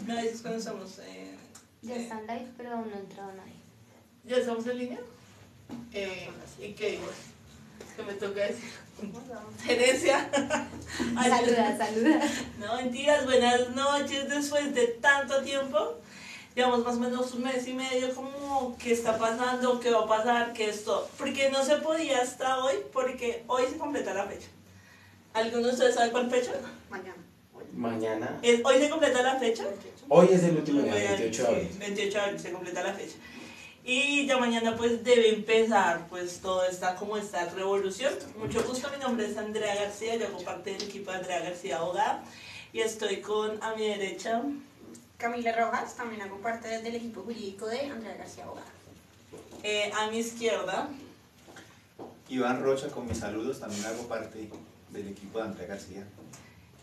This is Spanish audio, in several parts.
Me dices cuando estamos. Ya están live, pero aún no ha entrado nadie. ¿Ya estamos en línea? ¿Y qué digo? ¿Qué me toca decir? Gerencia. Saluda. No, mentiras, buenas noches. Después de tanto tiempo, llevamos más o menos un mes y medio, como, ¿qué está pasando? ¿Qué va a pasar? ¿Qué es todo? Porque no se podía hasta hoy, porque hoy se completa la fecha. ¿Alguno de ustedes sabe cuál fecha? Mañana. ¿Hoy se completa la fecha? Hoy es el último día, 28 de abril. Sí, 28 de abril se completa la fecha. Y ya mañana pues debe empezar pues toda esta revolución. Mucho gusto, mi nombre es Andrea García, yo hago parte del equipo de Andrea García Abogada y estoy con a mi derecha Camila Rojas, también hago parte del equipo jurídico de Andrea García Abogada. A mi izquierda Iván Rocha, con mis saludos, también hago parte del equipo de Andrea García.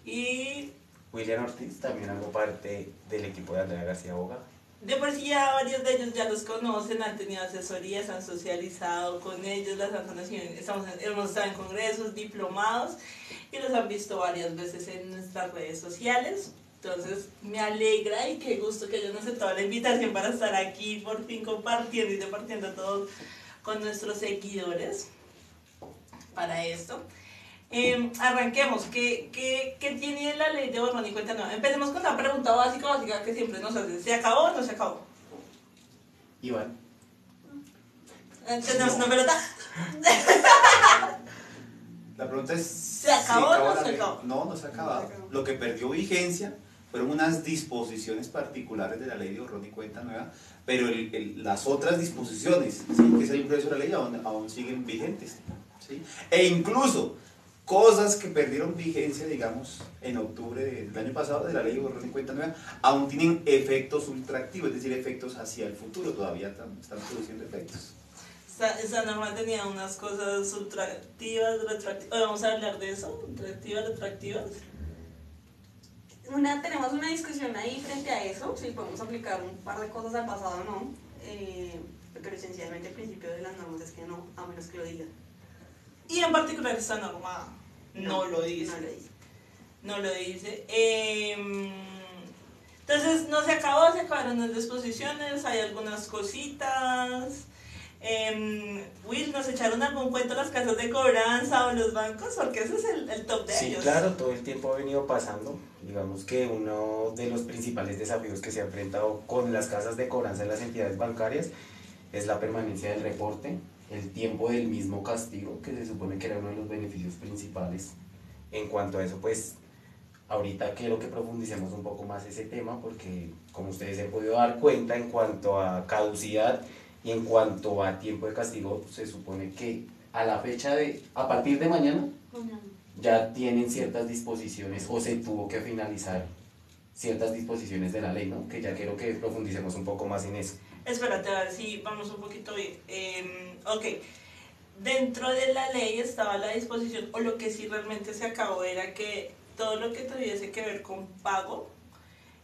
Y William Ortiz, también hago parte del equipo de Andrea García Abogada. de por sí ya varios de ellos ya los conocen, han tenido asesorías, han socializado con ellos, las han conocido, hemos estado en congresos, diplomados y los han visto varias veces en nuestras redes sociales. Entonces me alegra y qué gusto que hayan aceptado la invitación para estar aquí por fin compartiendo y departiendo todo con nuestros seguidores para esto. Arranquemos. ¿Qué tiene la ley de borrón y cuenta nueva? Empecemos con la pregunta básica que siempre nos hacen. ¿Se acabó o no se acabó? Iván. ¿Tenemos una pelota? La pregunta es... ¿Se acabó o no se acabó? No, no se ha acabado. Lo que perdió vigencia fueron unas disposiciones particulares de la ley de borrón y cuenta nueva, pero las otras disposiciones, ¿sí?, que es el grueso de la ley, aún siguen vigentes, ¿sí? E incluso cosas que perdieron vigencia, digamos, en octubre del año pasado de la ley de borrón y cuenta nueva, aún tienen efectos ultraactivos, es decir, efectos hacia el futuro, todavía están produciendo efectos. Esa norma tenía unas cosas ultraactivas, retroactivas. ¿Vamos a hablar de eso? ¿Ultraactivas, retroactivas? Tenemos una discusión ahí frente a eso, si podemos aplicar un par de cosas al pasado o no, pero esencialmente el principio de las normas es que no, a menos que lo digan. Y en particular esta norma no lo dice. No lo dice. No lo dice. Entonces no se acabó, se acabaron las disposiciones, hay algunas cositas. Will, ¿nos echaron algún cuento las casas de cobranza o los bancos? Porque ese es el top de ellos. Sí, claro, todo el tiempo ha venido pasando. Digamos que uno de los principales desafíos que se ha enfrentado con las casas de cobranza en las entidades bancarias es la permanencia del reporte, el tiempo del mismo castigo, que se supone que era uno de los beneficios principales. En cuanto a eso, pues ahorita quiero que profundicemos un poco más ese tema, porque como ustedes se han podido dar cuenta, en cuanto a caducidad y en cuanto a tiempo de castigo, se supone que a partir de mañana ya tienen ciertas disposiciones o se tuvo que finalizar ciertas disposiciones de la ley, ¿no? Que ya quiero que profundicemos un poco más en eso. Espérate, a ver si vamos un poquito bien. Ok, dentro de la ley estaba la disposición, o lo que sí realmente se acabó era que todo lo que tuviese que ver con pago,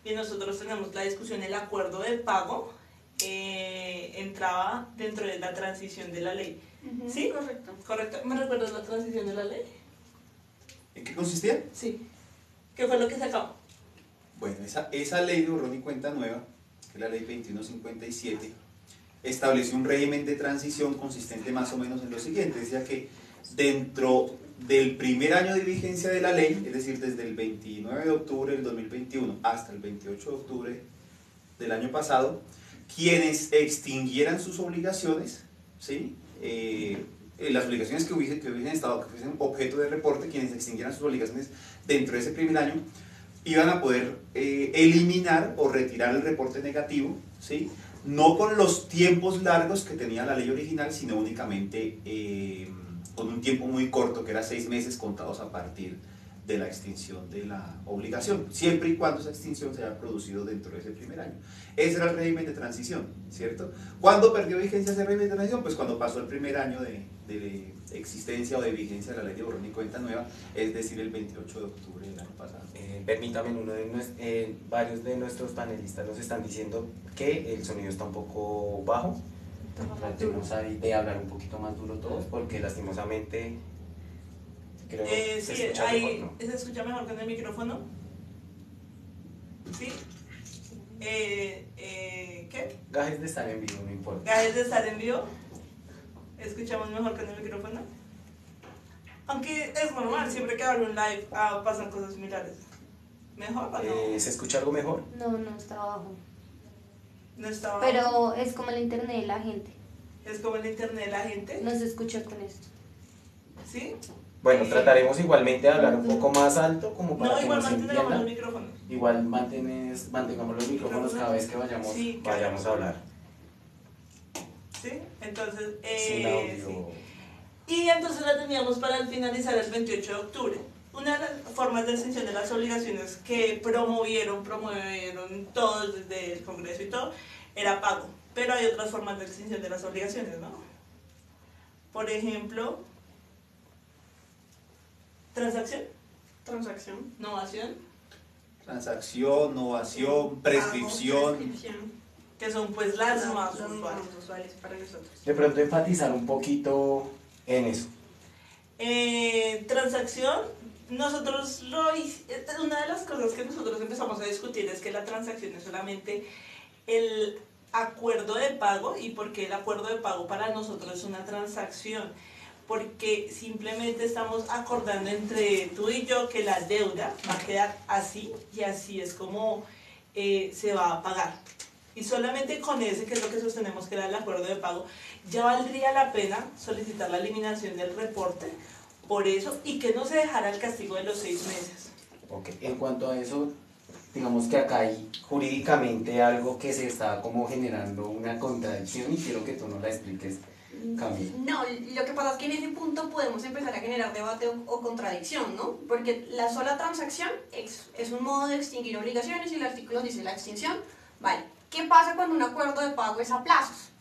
y nosotros tenemos la discusión, el acuerdo de pago, entraba dentro de la transición de la ley. ¿Sí? Correcto. ¿Me recuerdas la transición de la ley? ¿En qué consistía? Sí. ¿Qué fue lo que se acabó? Bueno, esa ley de borrón y cuenta nueva, que es la ley 2157, estableció un régimen de transición consistente más o menos en lo siguiente. Decía que dentro del primer año de vigencia de la ley, es decir, desde el 29 de octubre del 2021 hasta el 28 de octubre del año pasado, quienes extinguieran sus obligaciones, ¿sí?, las obligaciones que hubiesen estado, que fuesen objeto de reporte, quienes extinguieran sus obligaciones dentro de ese primer año, iban a poder eliminar o retirar el reporte negativo, ¿sí?, no con los tiempos largos que tenía la ley original, sino únicamente con un tiempo muy corto, que era 6 meses contados a partir de la extinción de la obligación, siempre y cuando esa extinción se haya producido dentro de ese primer año. Ese era el régimen de transición, ¿cierto? ¿Cuándo perdió vigencia ese régimen de transición? Pues cuando pasó el primer año de existencia o de vigencia de la ley de borrón y cuenta nueva, es decir, el 28 de octubre del año pasado. Permítame, varios de nuestros panelistas nos están diciendo que el sonido está un poco bajo. Tratemos ahí de hablar un poquito más duro todos, porque lastimosamente Creo que Sí, se escucha ahí mejor, ¿no? se escucha mejor con el micrófono. ¿Sí? ¿Qué? Gajes de estar en vivo, no importa. Gajes de estar en vivo. ¿Escuchamos mejor con el micrófono? Aunque es normal, siempre que hablo en live pasan cosas similares. ¿Mejor o no? ¿Se escucha algo mejor? No está abajo. No estaba. Pero es como el internet de la gente. Es como el internet de la gente. No se escucha con esto. ¿Sí? Bueno, trataremos igualmente de hablar un poco más alto como para No, que igual nos mantengamos los entiendan. micrófonos. Igual mantengamos los micrófonos cada vez que Sí, vayamos a hablar. ¿Sí? Entonces, Sin audio. sí. Y entonces la teníamos para finalizar el 28 de octubre. Una de las formas de extinción de las obligaciones que promovieron todos desde el Congreso y todo, era pago. Pero hay otras formas de extinción de las obligaciones, ¿no? Por ejemplo, transacción, novación, Transacción, novación, prescripción. que son pues las más Los usuales. más usuales para nosotros. De pronto enfatizar un poquito en eso. Transacción, nosotros una de las cosas que nosotros empezamos a discutir es que la transacción es solamente el acuerdo de pago. ¿Y por qué el acuerdo de pago para nosotros es una transacción? Porque simplemente estamos acordando entre tú y yo que la deuda va a quedar así y así es como se va a pagar. Y solamente con ese, que es lo que sostenemos que era el acuerdo de pago, ya valdría la pena solicitar la eliminación del reporte por eso y que no se dejara el castigo de los 6 meses. Ok, en cuanto a eso, digamos que acá hay jurídicamente algo que se está como generando una contradicción y quiero que tú nos la expliques, Camila. No, lo que pasa es que en ese punto podemos empezar a generar debate o contradicción, ¿no? Porque la sola transacción es un modo de extinguir obligaciones y el artículo dice la extinción. Vale, ¿qué pasa cuando un acuerdo de pago es a plazos?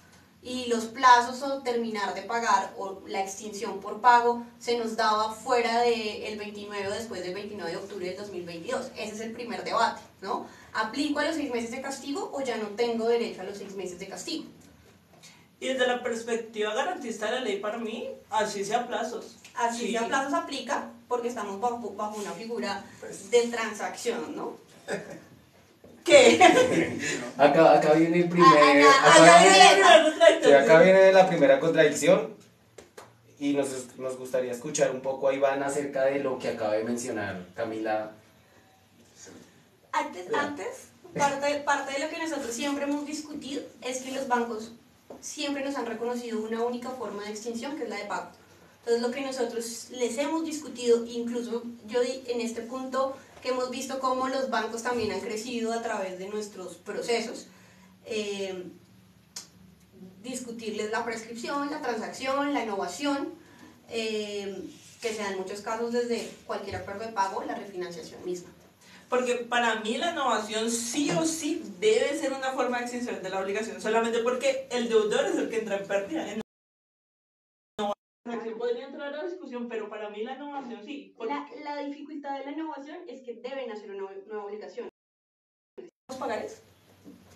Y los plazos o terminar de pagar o la extinción por pago se nos daba fuera del 29 o después del 29 de octubre del 2022. Ese es el primer debate, ¿no? ¿Aplico a los 6 meses de castigo o ya no tengo derecho a los 6 meses de castigo? Y desde la perspectiva garantista de la ley, para mí, así sea plazos. Así Sí. sea plazos aplica porque estamos bajo una figura de transacción, ¿no? ¿Qué? Acá viene el primer... Acá viene la primera contradicción y nos gustaría escuchar un poco a Iván acerca de lo que acaba de mencionar Camila. Antes parte de lo que nosotros siempre hemos discutido es que los bancos siempre nos han reconocido una única forma de extinción, que es la de pago. Entonces, lo que nosotros les hemos discutido, incluso yo en este punto que hemos visto cómo los bancos también han crecido a través de nuestros procesos, discutirles la prescripción, la transacción, la innovación, que se da en muchos casos desde cualquier acuerdo de pago, la refinanciación misma. Porque para mí la innovación sí o sí debe ser una forma de extinción de la obligación, solamente porque el deudor es el que entra en pérdida. Podría entrar a la discusión, pero para mí la innovación sí. La dificultad de la innovación es que deben hacer una nueva obligación. ¿Los pagares?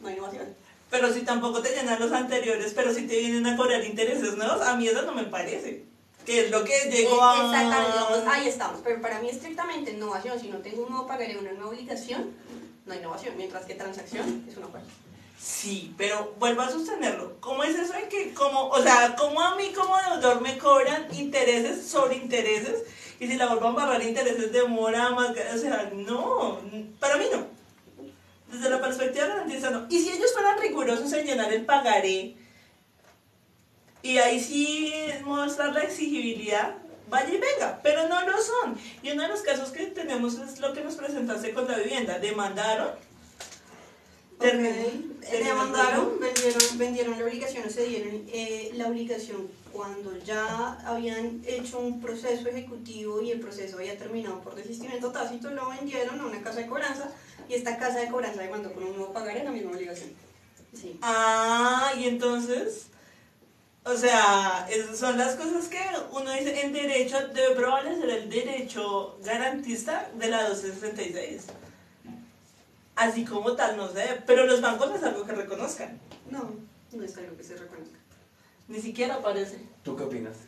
No hay innovación. Pero si tampoco te llenan los anteriores, pero si te vienen a cobrar intereses nuevos, a mí eso no me parece. Que es lo que llegó a... Exactamente, digamos, ahí estamos. Pero para mí estrictamente innovación, si no tengo un nuevo pagaré, una nueva obligación, no hay innovación. Mientras que transacción es un acuerdo. Sí, pero vuelvo a sostenerlo. ¿Cómo es eso de que, cómo a mí como deudor me cobran intereses sobre intereses? Y si la vuelvo a embarrar intereses demora más, o sea, no, para mí no. Desde la perspectiva garantista no. Y si ellos fueran rigurosos en llenar el pagaré, y ahí sí mostrar la exigibilidad, vaya y venga, pero no lo son. Y uno de los casos que tenemos es lo que nos presentaste con la vivienda. Demandaron. Demandaron, vendieron la obligación o se dieron la obligación cuando ya habían hecho un proceso ejecutivo y el proceso había terminado por desistimiento tácito, lo vendieron a una casa de cobranza y esta casa de cobranza demandó con un nuevo pagaré la misma obligación. Sí. Ah, y entonces, o sea, esas son las cosas que uno dice en derecho, debe prevalecer el derecho garantista de la 266. Así como tal, no sé, pero los bancos no es algo que reconozcan. No, no es algo que se reconozca. Ni siquiera aparece. ¿Tú qué opinas?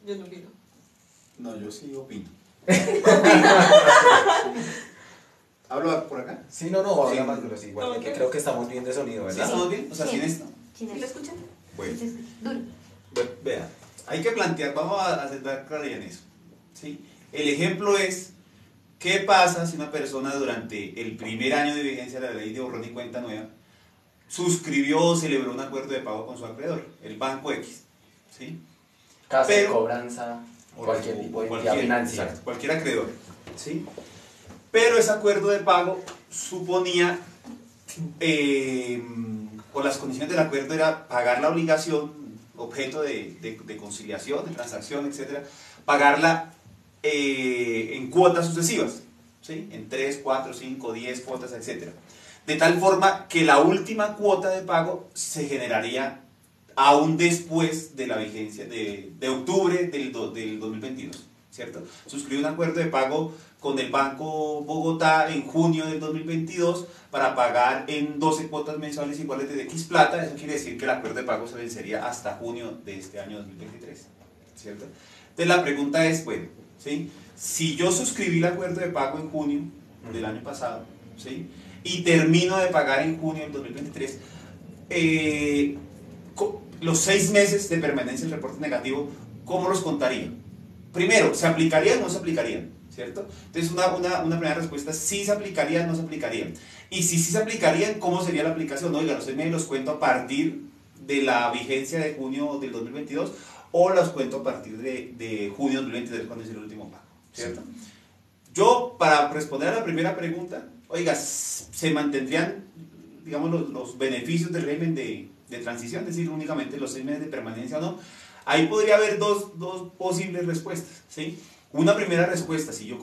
Yo no opino. No, yo sí opino. ¿Hablo por acá? Sí, no, habla Sí. más grueso. Igualmente Ok. creo que estamos bien de sonido, ¿Sí ¿verdad? estamos bien? O sea, Sí. sin esto. ¿Quién ¿Sí es? lo escuchan? Bueno. Sí, sí, duro. Bueno, vea, hay que plantear, vamos a dar claridad en eso. ¿Sí? El ejemplo es, ¿qué pasa si una persona durante el primer año de vigencia de la ley de borrón y cuenta nueva suscribió o celebró un acuerdo de pago con su acreedor, el banco X? ¿Sí? Casa de Pero- cobranza, cualquier tipo de entidad financiera. exacto, cualquier acreedor. ¿Sí? Pero ese acuerdo de pago suponía, o las condiciones del acuerdo era pagar la obligación, objeto de conciliación, de transacción, etcétera, pagarla en cuotas sucesivas, ¿sí? En 3, 4, 5, 10 cuotas, etcétera. De tal forma que la última cuota de pago se generaría aún después de la vigencia de octubre del 2022, ¿cierto? Suscribió un acuerdo de pago con el Banco Bogotá en junio del 2022 para pagar en 12 cuotas mensuales iguales de X plata. Eso quiere decir que el acuerdo de pago se vencería hasta junio de este año 2023, ¿cierto? Entonces la pregunta es, bueno, ¿sí? Si yo suscribí el acuerdo de pago en junio del año pasado, ¿sí? Y termino de pagar en junio del 2023, los 6 meses de permanencia del reporte negativo, ¿cómo los contaría? Primero, ¿se aplicarían o no se aplicarían? ¿Cierto? Entonces una primera respuesta es sí se aplicarían, no se aplicarían. Y si sí se aplicarían, ¿cómo sería la aplicación? Oiga, los 6 meses los cuento a partir de la vigencia de junio del 2022 o los cuento a partir de junio del 2023 cuando es el último pago, ¿cierto? Yo, para responder a la primera pregunta, oiga, se mantendrían, digamos, los beneficios del régimen de transición, es decir, únicamente los 6 meses de permanencia o no. Ahí podría haber dos posibles respuestas, ¿sí? Una primera respuesta, si yo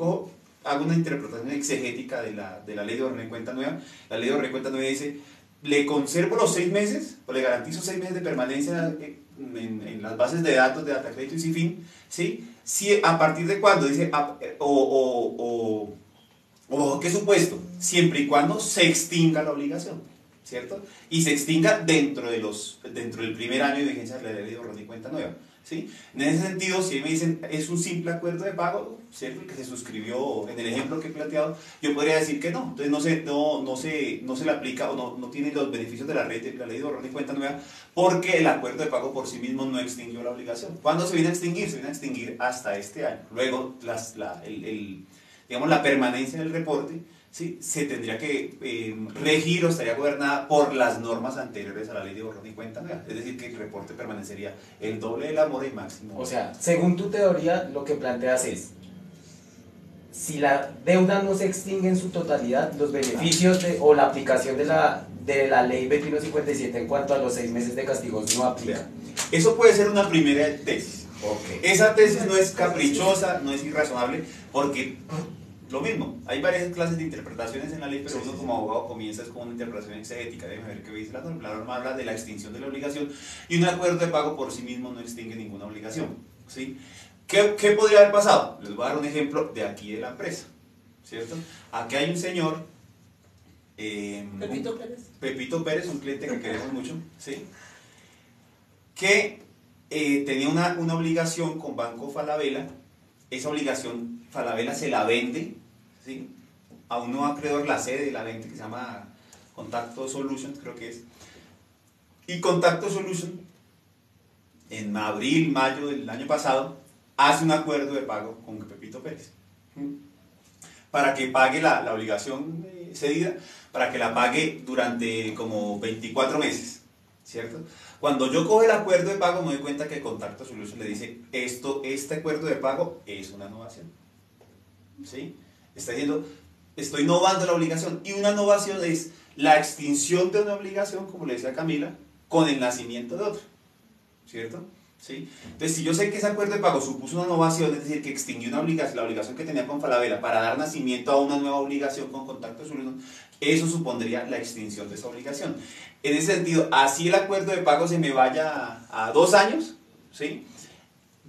hago una interpretación exegética de la ley de borrón y cuenta nueva, la ley de borrón y cuenta nueva dice, le conservo los 6 meses, o le garantizo 6 meses de permanencia en las bases de datos de Datacrédito y Cifin, ¿sí? Si a partir de cuándo, dice, o ¿qué supuesto? Siempre y cuando se extinga la obligación, ¿cierto? Y se extinga dentro del primer año de vigencia de la ley de borrón y cuenta nueva, ¿sí? En ese sentido, si me dicen es un simple acuerdo de pago, ¿cierto? El que se suscribió en el ejemplo que he planteado, yo podría decir que no. Entonces no se le aplica o no tiene los beneficios de la ley de borrón y cuenta nueva porque el acuerdo de pago por sí mismo no extinguió la obligación. ¿Cuándo se viene a extinguir? Se viene a extinguir hasta este año. Luego, digamos, la permanencia del reporte, ¿sí? Se tendría que regir o estaría gobernada por las normas anteriores a la ley de borrón y cuenta nueva. Es decir, que el reporte permanecería el doble de la mora y máximo. O sea, según tu teoría, lo que planteas es, si la deuda no se extingue en su totalidad, los beneficios o la aplicación de la ley 2157 en cuanto a los 6 meses de castigos no aplica. Eso puede ser una primera tesis. Ok. Esa tesis no es caprichosa, no es irrazonable, porque lo mismo, hay varias clases de interpretaciones en la ley, pero uno como abogado comienza con una interpretación exegética, déjeme ver qué dice la norma. La norma habla de la extinción de la obligación y un acuerdo de pago por sí mismo no extingue ninguna obligación, ¿sí? ¿Qué podría haber pasado? Les voy a dar un ejemplo de aquí de la empresa, ¿cierto? Aquí hay un señor, Pepito Pérez, un cliente que queremos mucho, ¿sí? Que tenía una obligación con Banco Falabella. Esa obligación Falabella se la vende, ¿sí? A un nuevo acreedor, la sede de la venta, que se llama Contacto Solutions, creo que es. Y Contacto Solutions, en abril, mayo del año pasado, hace un acuerdo de pago con Pepito Pérez, ¿sí? Para que pague la obligación cedida, para que la pague durante como 24 meses, ¿cierto? Cuando yo cojo el acuerdo de pago me doy cuenta que Contacto Solutions le dice, este acuerdo de pago es una novación, ¿sí? Está diciendo, estoy novando la obligación, y una novación es la extinción de una obligación, como le decía Camila, con el nacimiento de otra, ¿cierto? ¿Sí? Entonces, si yo sé que ese acuerdo de pago supuso una novación, es decir, que extinguió una obligación, la obligación que tenía con Falabella para dar nacimiento a una nueva obligación con Contacto Solutions, eso supondría la extinción de esa obligación. En ese sentido, así el acuerdo de pago se me vaya a 2 años, ¿sí?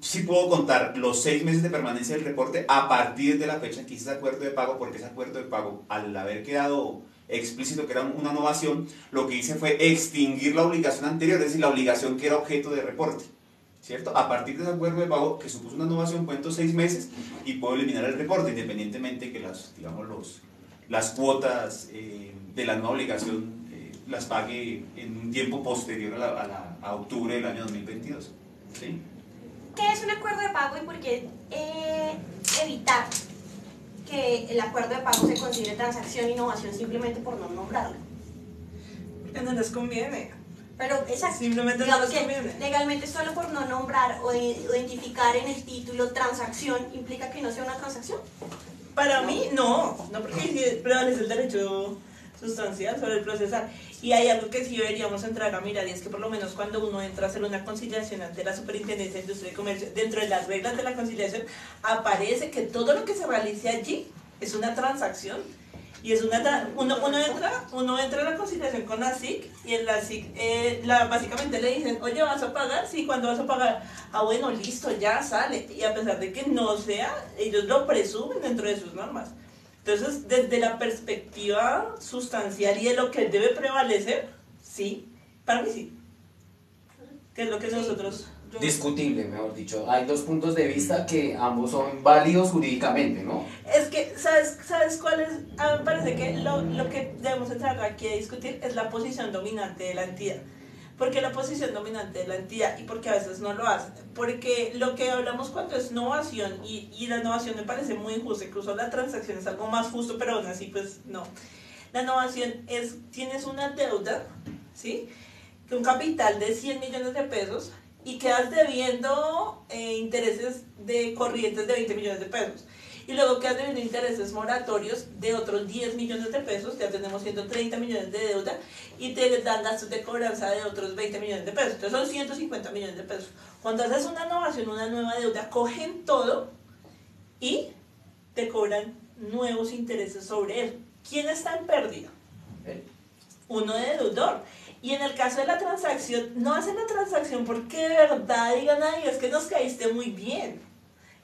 Sí puedo contar los 6 meses de permanencia del reporte a partir de la fecha en que hice ese acuerdo de pago, porque ese acuerdo de pago, al haber quedado explícito que era una novación, lo que hice fue extinguir la obligación anterior, es decir, la obligación que era objeto de reporte, ¿cierto? A partir de ese acuerdo de pago que supuso una innovación, cuento 6 meses y puedo eliminar el reporte, independientemente que las cuotas de la nueva obligación las pague en un tiempo posterior a octubre del año 2022. ¿Sí? ¿Qué es un acuerdo de pago y por qué evitar que el acuerdo de pago se considere transacción e innovación simplemente por no nombrarlo? Porque no les conviene. Pero exacto, Simplemente no digamos les que conviene. legalmente solo por no nombrar o identificar en el título transacción implica que no sea una transacción. Para mí, no, porque sí prevalece el derecho sustancial sobre el procesal. Y hay algo que sí deberíamos entrar a mirar, y es que por lo menos cuando uno entra a hacer una conciliación ante la Superintendencia de Industria y Comercio, dentro de las reglas de la conciliación, aparece que todo lo que se realice allí es una transacción. Y es uno entra a la conciliación con la SIC, y en la SIC básicamente le dicen, oye, ¿vas a pagar? Sí, ¿cuándo vas a pagar? Ah, bueno, listo, ya sale. Y a pesar de que no sea, ellos lo presumen dentro de sus normas. Entonces, desde la perspectiva sustancial y de lo que debe prevalecer, sí, para mí sí. Que es lo que nosotros... Discutible, mejor dicho. Hay dos puntos de vista que ambos son válidos jurídicamente, ¿no? Es que, ¿sabes cuál es? A mí me parece que lo que debemos entrar aquí a discutir es la posición dominante de la entidad. ¿Por qué la posición dominante de la entidad? Y porque a veces no lo hace. Porque lo que hablamos cuando es innovación, y la innovación me parece muy injusta, incluso la transacción es algo más justo, pero aún así pues no. La innovación es, tienes una deuda, ¿sí? Que un capital de 100 millones de pesos, y quedas debiendo intereses de corrientes de 20 millones de pesos. Y luego quedas debiendo intereses moratorios de otros 10 millones de pesos, ya tenemos 130 millones de deuda, y te dan gastos de cobranza de otros 20 millones de pesos. Entonces son 150 millones de pesos. Cuando haces una innovación, una nueva deuda, cogen todo y te cobran nuevos intereses sobre él. ¿Quién está en pérdida? Uno de deudor. Y en el caso de la transacción, no hacen la transacción porque de verdad digan, ay, es que nos caíste muy bien.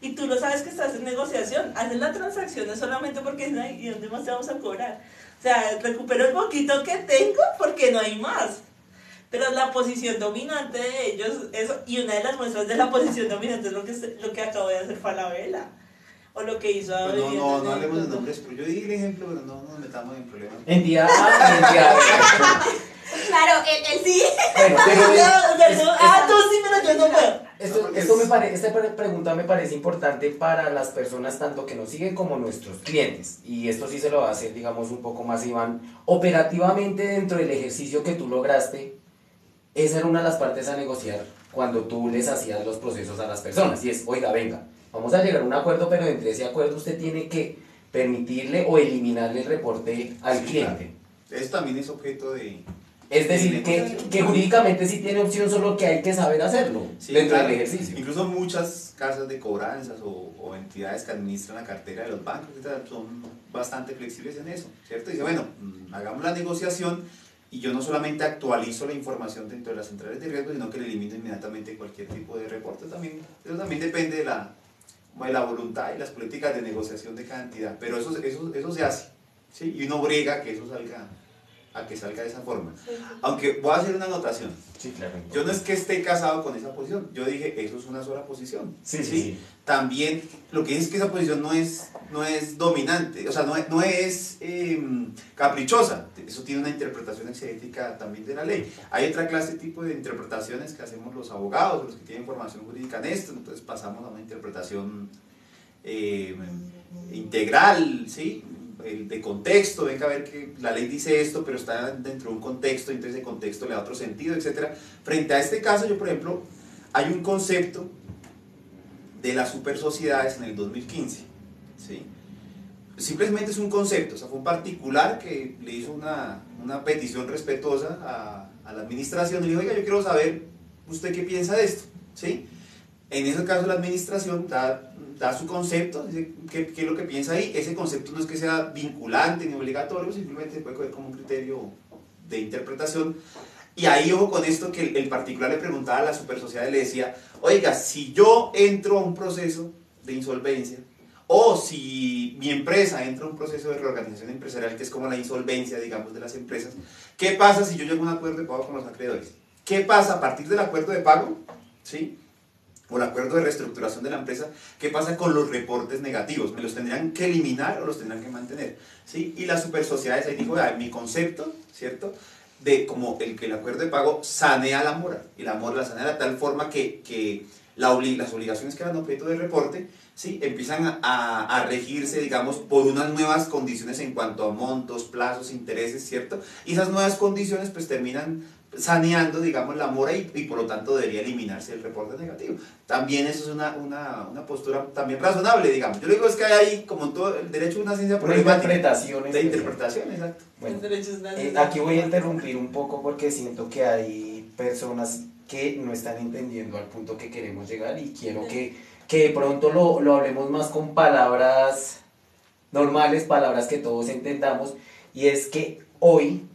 Y tú lo sabes que estás en negociación. Hacen la transacción no solamente porque dicen, ay, ¿y dónde más te vamos a cobrar? O sea, recupero el poquito que tengo porque no hay más. Pero la posición dominante de ellos, eso, y una de las muestras de la posición dominante es lo que acabo de hacer Falabella. O lo que hizo Pues Aurelio. no hablemos de nombres, pero yo di el ejemplo, pero no nos metamos en problemas. Entidad A y entidad B. Claro, él sí. Bueno, pero Tú sí, pero yo no veo. esta pregunta me parece importante para las personas tanto que nos siguen como nuestros clientes. Y esto sí se lo va a hacer, digamos, un poco más, Iván. Operativamente, dentro del ejercicio que tú lograste, esa era una de las partes a negociar cuando tú les hacías los procesos a las personas. Y es, oiga, venga, vamos a llegar a un acuerdo, pero entre ese acuerdo usted tiene que permitirle o eliminarle el reporte al cliente. Eso también es objeto de... Es decir, que jurídicamente sí tiene opción, solo que hay que saber hacerlo Sí, dentro claro. del ejercicio. Incluso muchas casas de cobranzas o entidades que administran la cartera de los bancos son bastante flexibles en eso, ¿cierto? Dice, bueno, hagamos la negociación y yo no solamente actualizo la información dentro de las centrales de riesgo, sino que le elimino inmediatamente cualquier tipo de reporte también. Eso también depende de la voluntad y las políticas de negociación de cada entidad, pero eso se hace, ¿sí? Y uno brega que eso salga de esa forma. Aunque voy a hacer una anotación. Sí, claro. Yo no es que esté casado con esa posición, yo dije, eso es una sola posición. Sí. También lo que es que esa posición no es dominante, o sea, no es caprichosa, eso tiene una interpretación exegética también de la ley. Hay otra clase de tipo de interpretaciones que hacemos los abogados, los que tienen formación jurídica en esto, entonces pasamos a una interpretación integral, ¿sí? De contexto, venga a ver que la ley dice esto, pero está dentro de un contexto, entonces ese contexto le da otro sentido, etc. Frente a este caso, yo por ejemplo, hay un concepto de las supersociedades en el 2015, ¿sí? Simplemente es un concepto, o sea, fue un particular que le hizo una petición respetuosa a la administración y le dijo, oiga, yo quiero saber usted qué piensa de esto, ¿sí? En ese caso la administración da su concepto, dice qué es lo que piensa ahí. Ese concepto no es que sea vinculante ni obligatorio, simplemente se puede coger como un criterio de interpretación. Y ahí, ojo con esto, que el particular le preguntaba a la supersociedad y le decía, oiga, si yo entro a un proceso de insolvencia, o si mi empresa entra a un proceso de reorganización empresarial, que es como la insolvencia, digamos, de las empresas, ¿qué pasa si yo llego a un acuerdo de pago con los acreedores? ¿Qué pasa a partir del acuerdo de pago? ¿Sí? o el acuerdo de reestructuración de la empresa, ¿qué pasa con los reportes negativos? ¿Me los tendrían que eliminar o los tendrían que mantener? ¿Sí? Y las supersociedades ahí dijo, mi concepto, ¿cierto?, de como que el acuerdo de pago sanea la mora, y la mora la sanea de tal forma que las obligaciones que eran objeto de reporte, ¿sí?, empiezan a regirse, digamos, por unas nuevas condiciones en cuanto a montos, plazos, intereses, ¿cierto? Y esas nuevas condiciones pues terminan saneando, digamos, la mora y por lo tanto debería eliminarse el reporte negativo. También eso es una postura también razonable, digamos. Yo digo es que hay ahí, como en todo el derecho, una ciencia problemática. Interpretaciones. De interpretación, exacto. Bueno, Los derechos de aquí voy a interrumpir un poco porque siento que hay personas que no están entendiendo al punto que queremos llegar y quiero que de pronto lo hablemos más con palabras normales, palabras que todos entendamos, y es que hoy,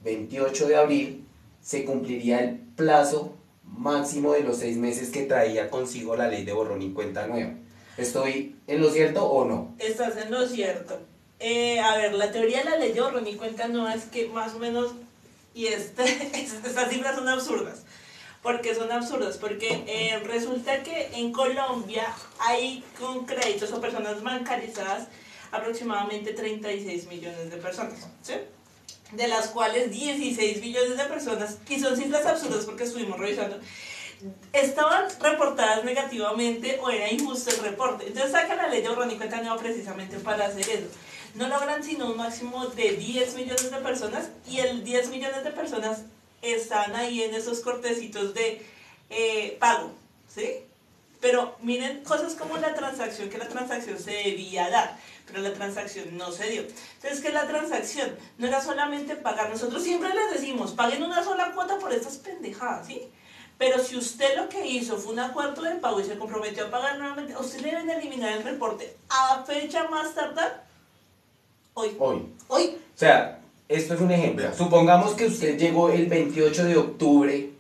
28 de abril, se cumpliría el plazo máximo de los 6 meses que traía consigo la ley de borrón y cuenta nueva. ¿Estoy en lo cierto o no? Estás en lo cierto. A ver, la teoría de la ley de borrón y cuenta nueva es que más o menos, y estas cifras son absurdas. ¿Por qué son absurdas? Porque resulta que en Colombia hay con créditos o personas bancarizadas aproximadamente 36 millones de personas, ¿sí?, de las cuales 16 millones de personas, y son cifras absurdas porque estuvimos revisando, estaban reportadas negativamente o era injusto el reporte. Entonces sacan la ley de borrón y cuenta nueva precisamente para hacer eso. No logran sino un máximo de 10 millones de personas, y el 10 millones de personas están ahí en esos cortecitos de pago, ¿sí? Pero miren cosas como la transacción, que la transacción se debía dar, pero la transacción no se dio. Entonces, que la transacción no era solamente pagar. Nosotros siempre les decimos, paguen una sola cuota por estas pendejadas, ¿sí? Pero si usted lo que hizo fue un acuerdo de pago y se comprometió a pagar nuevamente, a usted le deben eliminar el reporte a fecha más tardar hoy. Hoy. Hoy. O sea, esto es un ejemplo. Supongamos que usted llegó el 28 de octubre,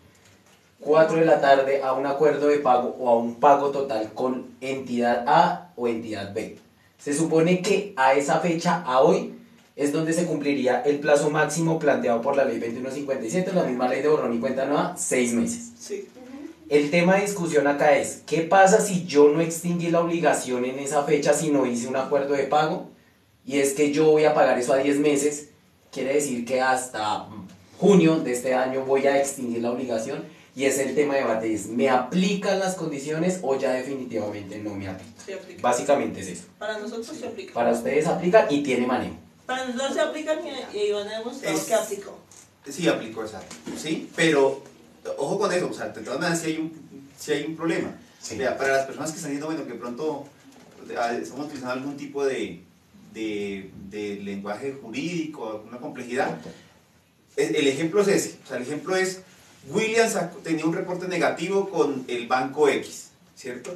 4 de la tarde, a un acuerdo de pago o a un pago total con entidad A o entidad B. Se supone que a esa fecha, a hoy, es donde se cumpliría el plazo máximo planteado por la ley 2157, la misma ley de borrón y cuenta nueva, 6 meses. Sí. El tema de discusión acá es, ¿qué pasa si yo no extinguí la obligación en esa fecha si no hice un acuerdo de pago? Y es que yo voy a pagar eso a 10 meses, quiere decir que hasta junio de este año voy a extinguir la obligación, y es el tema de debate, es, ¿me aplican las condiciones o ya definitivamente no me aplican? Se aplica. Básicamente es eso. Para nosotros se aplica. Para ustedes aplica y tiene manejo. Para nosotros se aplica y Iván ha demostrado que aplicó. Sí, aplicó esa, ¿sí? Pero, ojo con eso, o sea, de todas maneras sí hay un problema. Sí. Vea, para las personas que están diciendo, bueno, que pronto estamos utilizando algún tipo de lenguaje jurídico, alguna complejidad, el ejemplo es ese, o sea, el ejemplo es, Williams tenía un reporte negativo con el banco X, ¿cierto?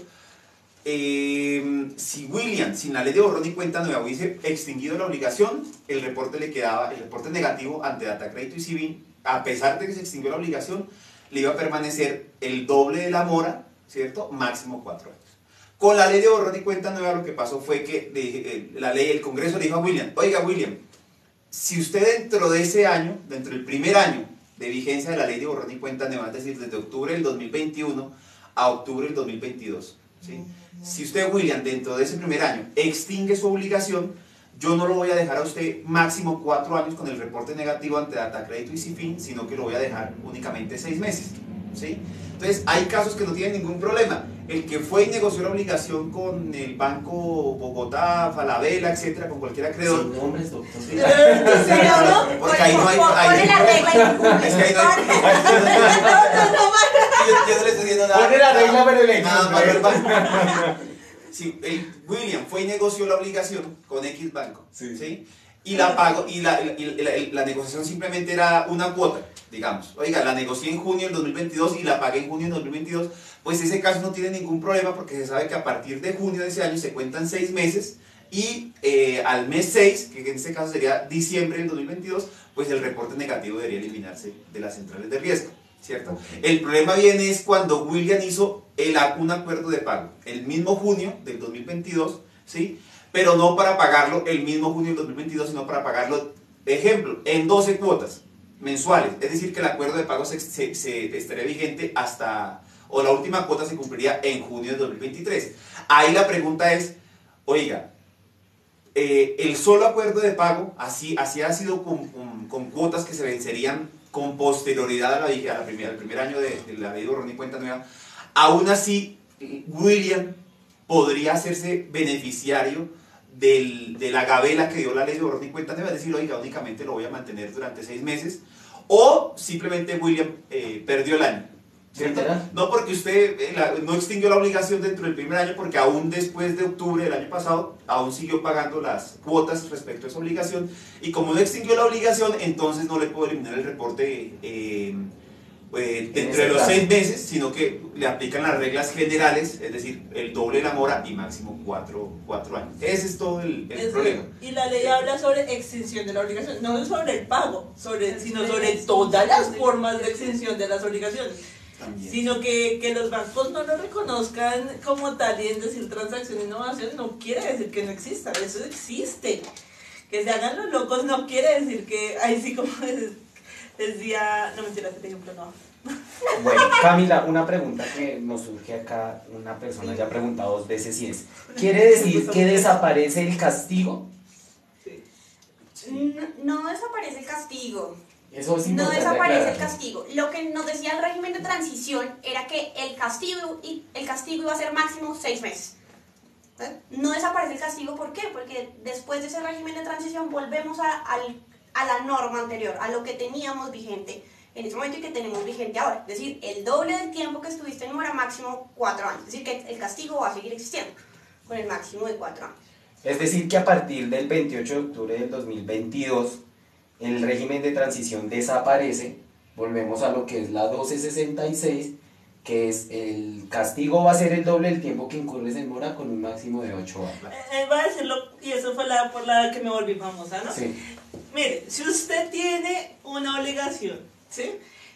Si Williams, sin la ley de borrón y cuenta nueva, hubiese extinguido la obligación, el reporte le quedaba, el reporte negativo ante Data Crédito y Civil, a pesar de que se extinguió la obligación, le iba a permanecer el doble de la mora, ¿cierto? Máximo 4 años. Con la ley de borrón y cuenta nueva lo que pasó fue que el Congreso le dijo a William, oiga William, si usted dentro de ese año, dentro del primer año de vigencia de la ley de borrón y cuenta nueva, es decir, desde octubre del 2021 a octubre del 2022, ¿sí? Si usted, William, dentro de ese primer año extingue su obligación, yo no lo voy a dejar a usted máximo 4 años con el reporte negativo ante Data Crédito y Cifin, sino que lo voy a dejar únicamente 6 meses, ¿sí? Entonces, hay casos que no tienen ningún problema. El que fue y negoció la obligación con el Banco Bogotá, Falabella, etcétera, con cualquier acreedor. Sin nombres, doctor. Sí. ¿no? Porque ahí no hay. Pone la regla y cumple. Es que ahí no hay. Yo no le estoy diciendo nada. Pone la regla, pero el Nada más ejemplo. verbal. Sí, William fue y negoció la obligación con X banco. Sí. ¿Sí? Y la pago, y la negociación simplemente era una cuota, digamos. Oiga, la negocié en junio del 2022 y la pagué en junio del 2022. Pues ese caso no tiene ningún problema porque se sabe que a partir de junio de ese año se cuentan 6 meses y al mes 6, que en este caso sería diciembre del 2022, pues el reporte negativo debería eliminarse de las centrales de riesgo, ¿cierto? Okay. El problema viene es cuando William hizo un acuerdo de pago el mismo junio del 2022, ¿sí? Pero no para pagarlo el mismo junio del 2022, sino para pagarlo, ejemplo, en 12 cuotas mensuales. Es decir, que el acuerdo de pago se estaría vigente hasta o la última cuota se cumpliría en junio de 2023. Ahí la pregunta es, oiga, el solo acuerdo de pago, así ha sido con cuotas que se vencerían con posterioridad al primer año de la ley de borrón y cuenta nueva, aún así William podría hacerse beneficiario de la gabela que dio la ley de borrón y cuenta nueva, es decir, oiga, únicamente lo voy a mantener durante 6 meses, o simplemente William perdió el año. ¿Cierto? No porque usted no extinguió la obligación dentro del primer año, porque aún después de octubre del año pasado, aún siguió pagando las cuotas respecto a esa obligación, y como no extinguió la obligación, entonces no le puedo eliminar el reporte dentro de los 6 meses, sino que le aplican las reglas generales, es decir, el doble de la mora y máximo 4 años. Ese es todo el problema. Y la ley habla sobre extinción de la obligación, no sobre el pago, sino sobre todas las formas de extinción de las obligaciones. También. Sino que los bancos no lo reconozcan como tal, y en decir transacción e innovación no quiere decir que no exista, eso existe. Que se hagan los locos no quiere decir que, ahí sí como decía, no mentira, este ejemplo no. Bueno, Camila, una pregunta que nos surge acá, una persona ya ha preguntado 2 veces y es, ¿quiere decir que desaparece el castigo? Sí. No desaparece el castigo. Eso es No importante desaparece el aclarar. castigo. Lo que nos decía el régimen de transición era que el castigo iba a ser máximo 6 meses. No desaparece el castigo, ¿por qué? Porque después de ese régimen de transición volvemos a la norma anterior, a lo que teníamos vigente en ese momento y que tenemos vigente ahora. Es decir, el doble del tiempo que estuviste en mora, máximo 4 años. Es decir, que el castigo va a seguir existiendo con el máximo de 4 años. Es decir, que a partir del 28 de octubre del 2022, el régimen de transición desaparece, volvemos a lo que es la 1266, que es el castigo va a ser el doble del tiempo que incurres en mora con un máximo de 8 años. Va a decirlo, y eso fue por la que me volví famosa, ¿no? Sí. Mire, si usted tiene una obligación, ¿sí?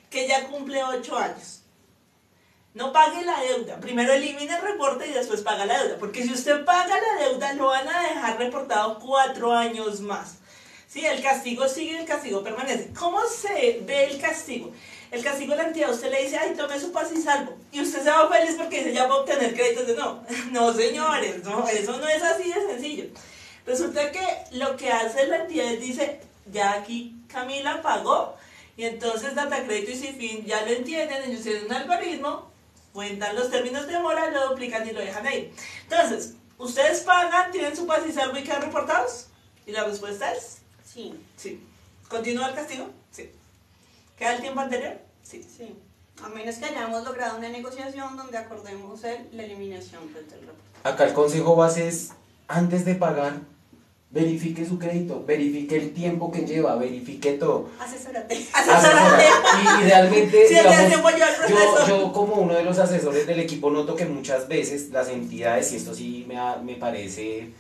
Que ya cumple 8 años, no pague la deuda. Primero elimine el reporte y después paga la deuda. Porque si usted paga la deuda, lo van a dejar reportado 4 años más. ¿Sí? El castigo sigue, el castigo permanece. ¿Cómo se ve el castigo? El castigo de la entidad, usted le dice, ay, tome su paz y salvo. Y usted se va feliz porque dice, ya va a obtener créditos. No, no señores, no, eso no es así de sencillo. Resulta que lo que hace la entidad es dice, ya aquí Camila pagó, y entonces Data Crédito y Cifin ya lo entienden, ellos tienen un algoritmo, cuentan los términos de mora, lo duplican y lo dejan ahí. Entonces, ustedes pagan, tienen su paz y salvo y quedan reportados. Y la respuesta es Sí. sí. ¿Continúa el castigo? Sí. ¿Queda el tiempo anterior? Sí. Sí. A menos que hayamos logrado una negociación donde acordemos la eliminación del reporte. Acá el consejo base es, antes de pagar, verifique su crédito, verifique el tiempo que lleva, verifique todo. Asesórate. Asesora. Y idealmente, Sí, el digamos, tiempo lleva el proceso. yo como uno de los asesores del equipo noto que muchas veces las entidades, y esto sí me parece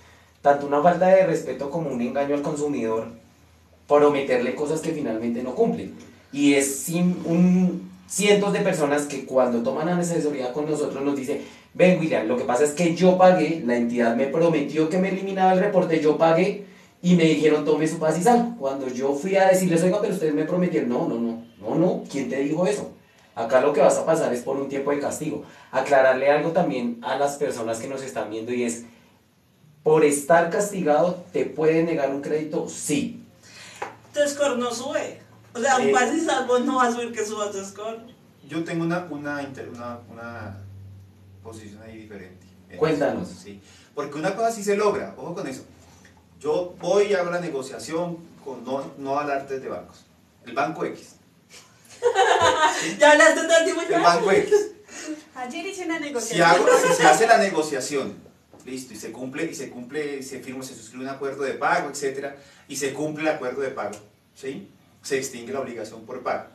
tanto una falta de respeto como un engaño al consumidor, prometerle cosas que finalmente no cumplen. Y es cientos de personas que cuando toman asesoría con nosotros nos dicen, ven William, lo que pasa es que yo pagué, la entidad me prometió que me eliminaba el reporte, yo pagué y me dijeron tome su paz y sal. Cuando yo fui a decirles, oiga, pero ustedes me prometieron, no, ¿quién te dijo eso? Acá lo que vas a pasar es por un tiempo de castigo. Aclararle algo también a las personas que nos están viendo y es, por estar castigado, ¿te puede negar un crédito? Sí. Tu score no sube. O sea, un paz y salvo no va a subir que suba tu score. Yo tengo una posición ahí diferente. Cuéntanos. Sí. Porque una cosa sí se logra, ojo con eso. Yo voy y hago la negociación con no alartes de bancos. El Banco X. Ya hablaste todo el tiempo El ya. Banco X. Ayer hice una negociación. Si se hace la negociación, listo, y se cumple, se firma, se suscribe un acuerdo de pago, etcétera, y se cumple el acuerdo de pago, ¿sí? Se extingue la obligación por pago.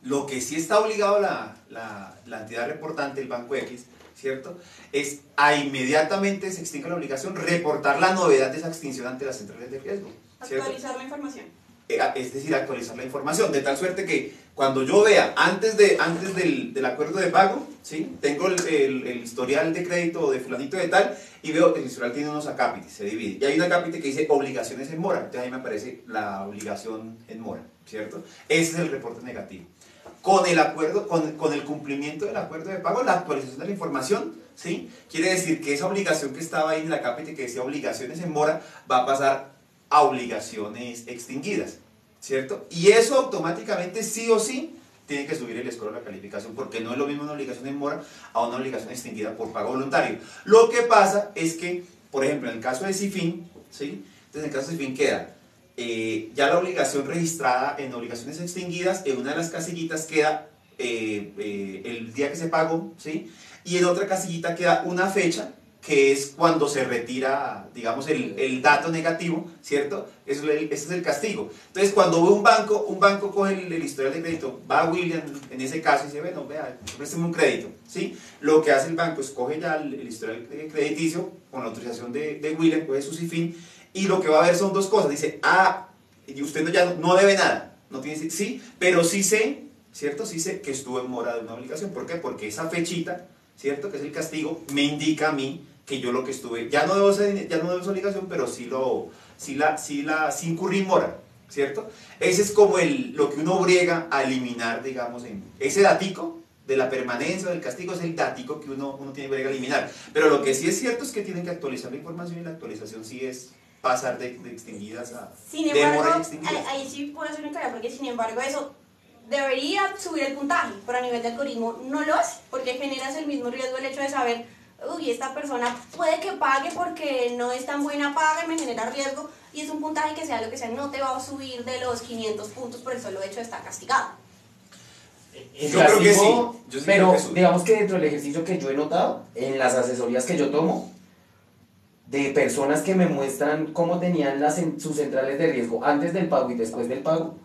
Lo que sí está obligado la entidad reportante, el Banco X, ¿cierto? Es a inmediatamente se extingue la obligación, reportar la novedad de esa extinción ante las centrales de riesgo, ¿cierto? Actualizar la información. Es decir, actualizar la información, de tal suerte que cuando yo vea, antes del acuerdo de pago, ¿sí? Tengo el historial de crédito de fulanito de tal, y veo que el historial tiene unos acápites, se divide, y hay un acápite que dice obligaciones en mora, entonces ahí me aparece la obligación en mora, ¿cierto? Ese es el reporte negativo. con el acuerdo, con el cumplimiento del acuerdo de pago, la actualización de la información, ¿sí? Quiere decir que esa obligación que estaba ahí en la capite que decía obligaciones en mora va a pasar a obligaciones extinguidas, ¿cierto? Y eso automáticamente sí o sí tiene que subir el score o la calificación, porque no es lo mismo una obligación en mora a una obligación extinguida por pago voluntario. Lo que pasa es que, por ejemplo, en el caso de CIFIN, ¿sí? Entonces en el caso de CIFIN queda ya la obligación registrada en obligaciones extinguidas, en una de las casillitas queda el día que se pagó, ¿sí? Y en otra casillita queda una fecha, que es cuando se retira, digamos, el dato negativo, ¿cierto? Ese es el castigo. Entonces, cuando un banco coge el historial de crédito, va a William, en ese caso, y dice, bueno, vea, présteme un crédito, ¿sí? Lo que hace el banco es coge ya el historial crediticio, con la autorización de William, coge su CIFIN, y lo que va a ver son dos cosas. Dice, y usted ya no debe nada, no tiene, sí, pero sí sé, ¿cierto? Sí sé que estuvo en mora de una obligación. ¿Por qué? Porque esa fechita, ¿cierto? Que es el castigo, me indica a mí que yo lo que estuve, ya no debo esa obligación, pero sí incurrí en mora, ¿cierto? Ese es como lo que uno briega a eliminar, digamos, ese datico de la permanencia del castigo, es el datico que uno tiene que eliminar. Pero lo que sí es cierto es que tienen que actualizar la información, y la actualización sí es pasar de extinguidas a Sin de embargo, mora y extinguidas. ahí sí puedo hacer una claridad, porque sin embargo eso debería subir el puntaje, pero a nivel de algoritmo no lo hace, porque generas el mismo riesgo el hecho de saber, uy, esta persona puede que pague porque no es tan buena paga y me genera riesgo, y es un puntaje que sea lo que sea, no te va a subir de los 500 puntos por el solo hecho de estar castigado. El Yo creo que sí, castigo, yo sí pero creo que sí. digamos que dentro del ejercicio que yo he notado, en las asesorías que yo tomo, de personas que me muestran cómo tenían sus centrales de riesgo antes del pago y después del pago,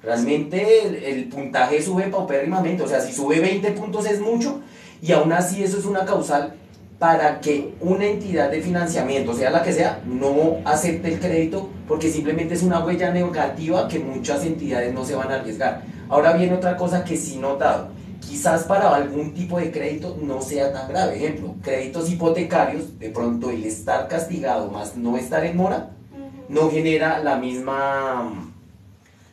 realmente el puntaje sube paupérrimamente. O sea, si sube 20 puntos es mucho, y aún así eso es una causal para que una entidad de financiamiento, sea la que sea, no acepte el crédito, porque simplemente es una huella negativa que muchas entidades no se van a arriesgar. Ahora viene otra cosa que sí he notado, quizás para algún tipo de crédito no sea tan grave. Ejemplo, créditos hipotecarios, de pronto el estar castigado más no estar en mora no genera la misma,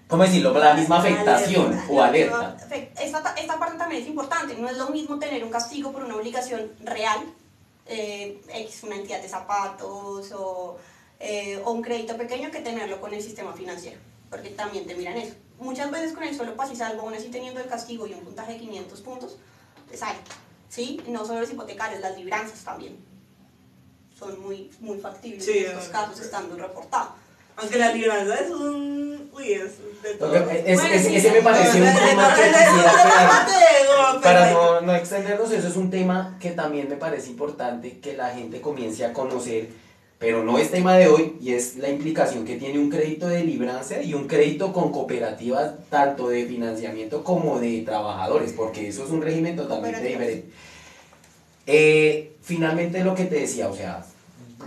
¿cómo decirlo?, la misma afectación o alerta. Esta parte también es importante, no es lo mismo tener un castigo por una obligación real, una entidad de zapatos o un crédito pequeño, que tenerlo con el sistema financiero, porque también te miran eso. Muchas veces con el solo paz y salvo, aún así teniendo el castigo y un puntaje de 500 puntos, te sale, ¿sí? No solo los hipotecarios, las libranzas también son muy factibles, Sí, en estos casos estando reportados. Aunque la libranza es un... Uy, es de todo. Ese me pareció un tema que quisiera para no extendernos. Eso es un tema que también me parece importante que la gente comience a conocer, pero no es tema de hoy, y es la implicación que tiene un crédito de libranza y un crédito con cooperativas, tanto de financiamiento como de trabajadores, porque eso es un régimen totalmente diferente. Finalmente, lo que te decía, o sea,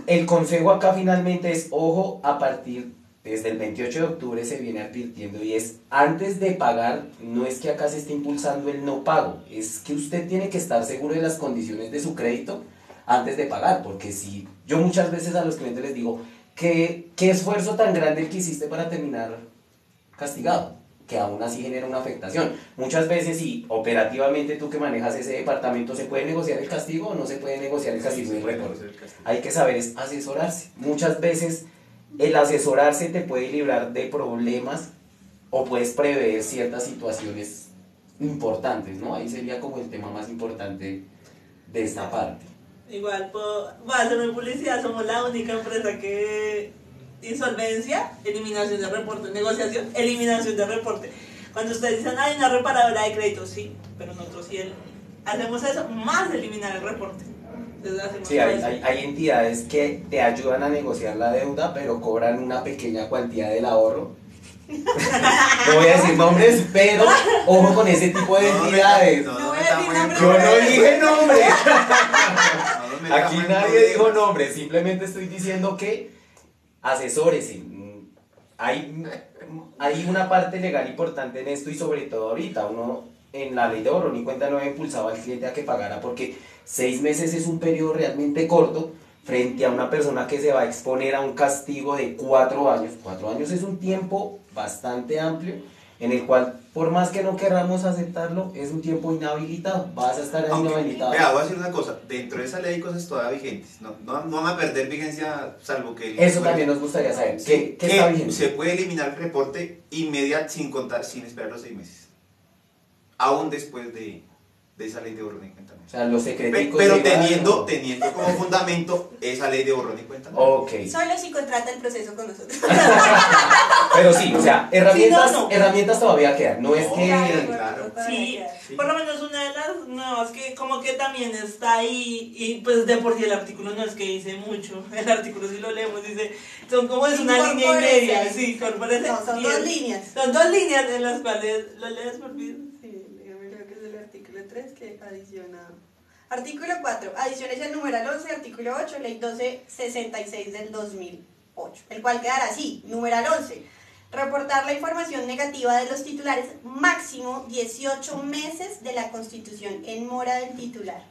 el consejo acá finalmente es, ojo, desde el 28 de octubre se viene advirtiendo, y es, antes de pagar, no es que acá se esté impulsando el no pago, es que usted tiene que estar seguro de las condiciones de su crédito antes de pagar, porque si yo muchas veces a los clientes les digo, ¿qué esfuerzo tan grande el que hiciste para terminar castigado? Que aún así genera una afectación. Muchas veces, y operativamente tú que manejas ese departamento, ¿se puede negociar el castigo o no se puede negociar el castigo y retorno? Hay que saber es asesorarse. Muchas veces el asesorarse te puede librar de problemas o puedes prever ciertas situaciones importantes, ¿no? Ahí sería como el tema más importante de esta parte. Igual, voy a hacer mi publicidad, somos la única empresa que... Insolvencia, eliminación de reporte, negociación, eliminación de reporte. Cuando ustedes dicen, hay una reparadora de crédito, sí, pero nosotros sí hacemos eso, más eliminar el reporte. Entonces, sí, hay entidades que te ayudan a negociar la deuda, pero cobran una pequeña cuantía del ahorro. No voy a decir nombres, pero ojo con ese tipo de entidades. No voy a decir nombres. Yo no dije nombres. Aquí Aquí nadie dijo nombres, simplemente estoy diciendo que asesórese. Hay una parte legal importante en esto, y sobre todo ahorita, uno en la ley de borrón y cuenta nueva impulsaba al cliente a que pagara, porque 6 meses es un periodo realmente corto frente a una persona que se va a exponer a un castigo de 4 años. 4 años es un tiempo bastante amplio, en el cual, por más que no queramos aceptarlo, es un tiempo inhabilitado, vas a estar ahí Aunque, inhabilitado. vea, voy a decir una cosa, dentro de esa ley hay cosas todavía vigentes, no van a perder vigencia salvo que... Eso también nos gustaría saber, ¿qué que está vigente? se puede eliminar el reporte inmediato sin esperar los 6 meses, aún después de esa ley de borrón y cuenta nueva. O sea, los secreticos... Pero de- teniendo como fundamento esa ley de borrón y cuenta nueva. Ok. Solo si contrata el proceso con nosotros. Pero sí, o sea, herramientas, Sí, no. herramientas todavía quedan, no es No, que... claro. Sí, Sí. por lo menos una de las nuevas que como que también está ahí, y pues de por sí el artículo no es que dice mucho, el artículo si lo leemos dice, son como es una línea y media, sí, corporate. No, son Y 2 es- líneas. Son 2 líneas en las cuales, ¿lo lees por fin? Sí, dígame lo que es el artículo 3 que adiciona. Artículo 4. Adiciones al numeral 11, artículo 8, ley 1266 del 2008. El cual quedará así. Numeral 11. Reportar la información negativa de los titulares máximo 18 meses de la constitución en mora del titular.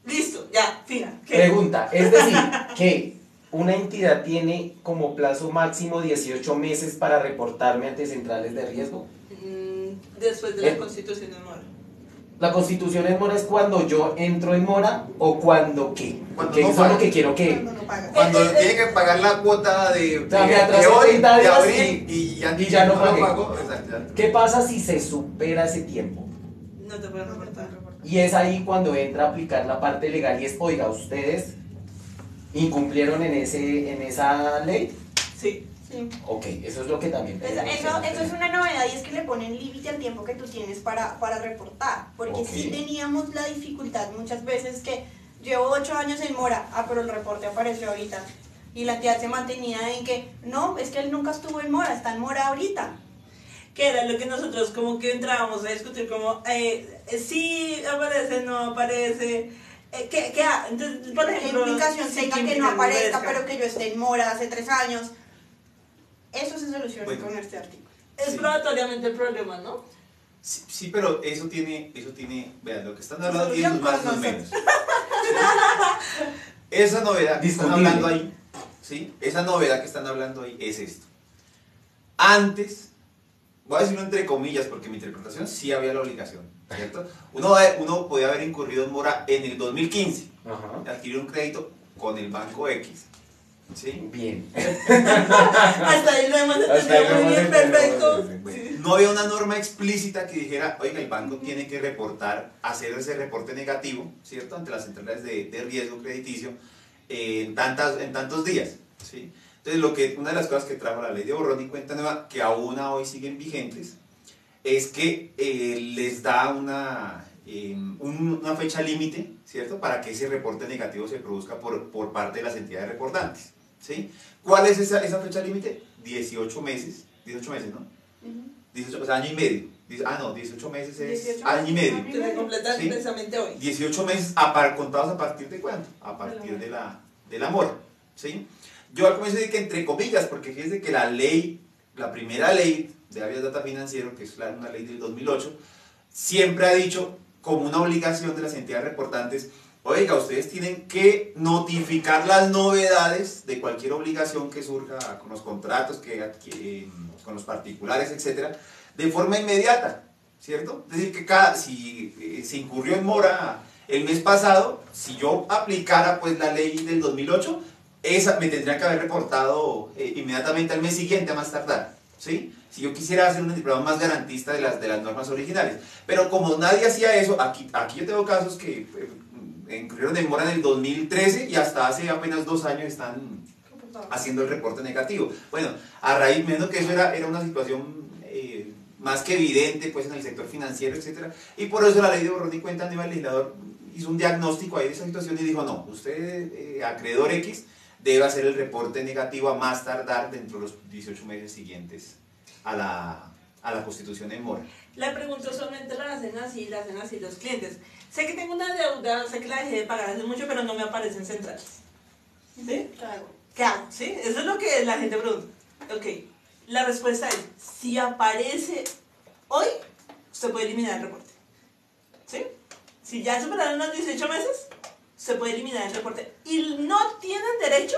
Listo, ya, fin. ¿Qué? Pregunta, es decir, que una entidad tiene como plazo máximo 18 meses para reportarme ante centrales de riesgo. Después de la constitución en mora. ¿La constitución en mora es cuando yo entro en mora o cuando qué? Cuando Porque no eso es lo paga. que quiero que... Cuando no paga. Cuando tiene que pagar la cuota de O sea, me atrasé hoy, 30 de días abril, y ya no lo pagué. pagó. Exacto. ¿Qué pasa si se supera ese tiempo? No te pueden reportar. Y es ahí cuando entra a aplicar la parte legal y es, oiga, ustedes incumplieron en esa ley. Sí. Sí. Ok, eso es lo que también Eso es una novedad y es que le ponen límite al tiempo que tú tienes para reportar. Porque Ok. sí teníamos la dificultad muchas veces que llevo 8 años en mora, pero el reporte apareció ahorita. Y la entidad se mantenía en que, no, es que él nunca estuvo en mora, está en mora ahorita. Que era lo que nosotros como que entrábamos a discutir como, sí aparece, no aparece, entonces, por ¿Qué ejemplo, implicación sí, tenga ¿qué que no aparezca, implicación pero que yo esté en mora hace 3 años? Eso se soluciona Bueno. con este artículo. Es Sí. probatoriamente el problema, ¿no? Sí, pero eso tiene, vean, lo que están hablando tiene sus más y sus menos. Esa novedad que están Discutible. hablando ahí, ¿sí? Esa novedad que están hablando ahí es esto. Antes, voy a decirlo entre comillas porque mi interpretación sí había la obligación, ¿cierto? Uno podía haber incurrido en mora en el 2015, Ajá. adquirir un crédito con el banco X, ¿sí? Bien. Hasta ahí lo hemos Hasta ahí lo entendido muy hemos bien, entendido. perfecto. Bueno, Sí. no había una norma explícita que dijera, oiga, el banco tiene que reportar, hacer ese reporte negativo, ¿cierto? Ante las centrales de riesgo crediticio en tantos días, ¿sí? Entonces, una de las cosas que trajo la ley de borrón y cuenta nueva, que aún hoy siguen vigentes, es que les da una fecha límite, ¿cierto? Para que ese reporte negativo se produzca por parte de las entidades reportantes, ¿sí? ¿Cuál es esa fecha límite? 18 meses, ¿no? 18, o sea, año y medio. 18 meses es 18 año y medio. Que se completan Sí. precisamente hoy. 18 meses contados a partir de cuándo? A partir de la mora, ¿sí? Yo al comienzo dije que entre comillas, porque fíjense que la primera ley de Habeas Data Financiero, que es una ley del 2008, siempre ha dicho como una obligación de las entidades reportantes, oiga, ustedes tienen que notificar las novedades de cualquier obligación que surja con los contratos, con los particulares, etcétera, de forma inmediata, ¿cierto? Es decir, que si se incurrió en mora el mes pasado, si yo aplicara pues la ley del 2008, esa me tendría que haber reportado inmediatamente al mes siguiente a más tardar, ¿sí? Si yo quisiera hacer un diplomado más garantista de las normas originales. Pero como nadie hacía eso, aquí yo tengo casos que incurrieron en mora en el 2013 y hasta hace apenas 2 años están haciendo el reporte negativo. Bueno, a raíz, menos que eso era una situación más que evidente pues en el sector financiero, etcétera, y por eso la ley de borrón y cuenta nueva, el legislador hizo un diagnóstico ahí de esa situación y dijo, no, usted, acreedor X, debe hacer el reporte negativo a más tardar dentro de los 18 meses siguientes a la constitución en mora. La pregunta solamente la hacen así los clientes. Sé que tengo una deuda, sé que la dejé de pagar hace mucho, pero no me aparecen centrales. ¿Sí? ¿Qué hago? ¿Sí? Eso es lo que la gente pregunta. Ok, la respuesta es, si aparece hoy, usted puede eliminar el reporte. ¿Sí? Si ya superaron los 18 meses, se puede eliminar el reporte. Y no tienen derecho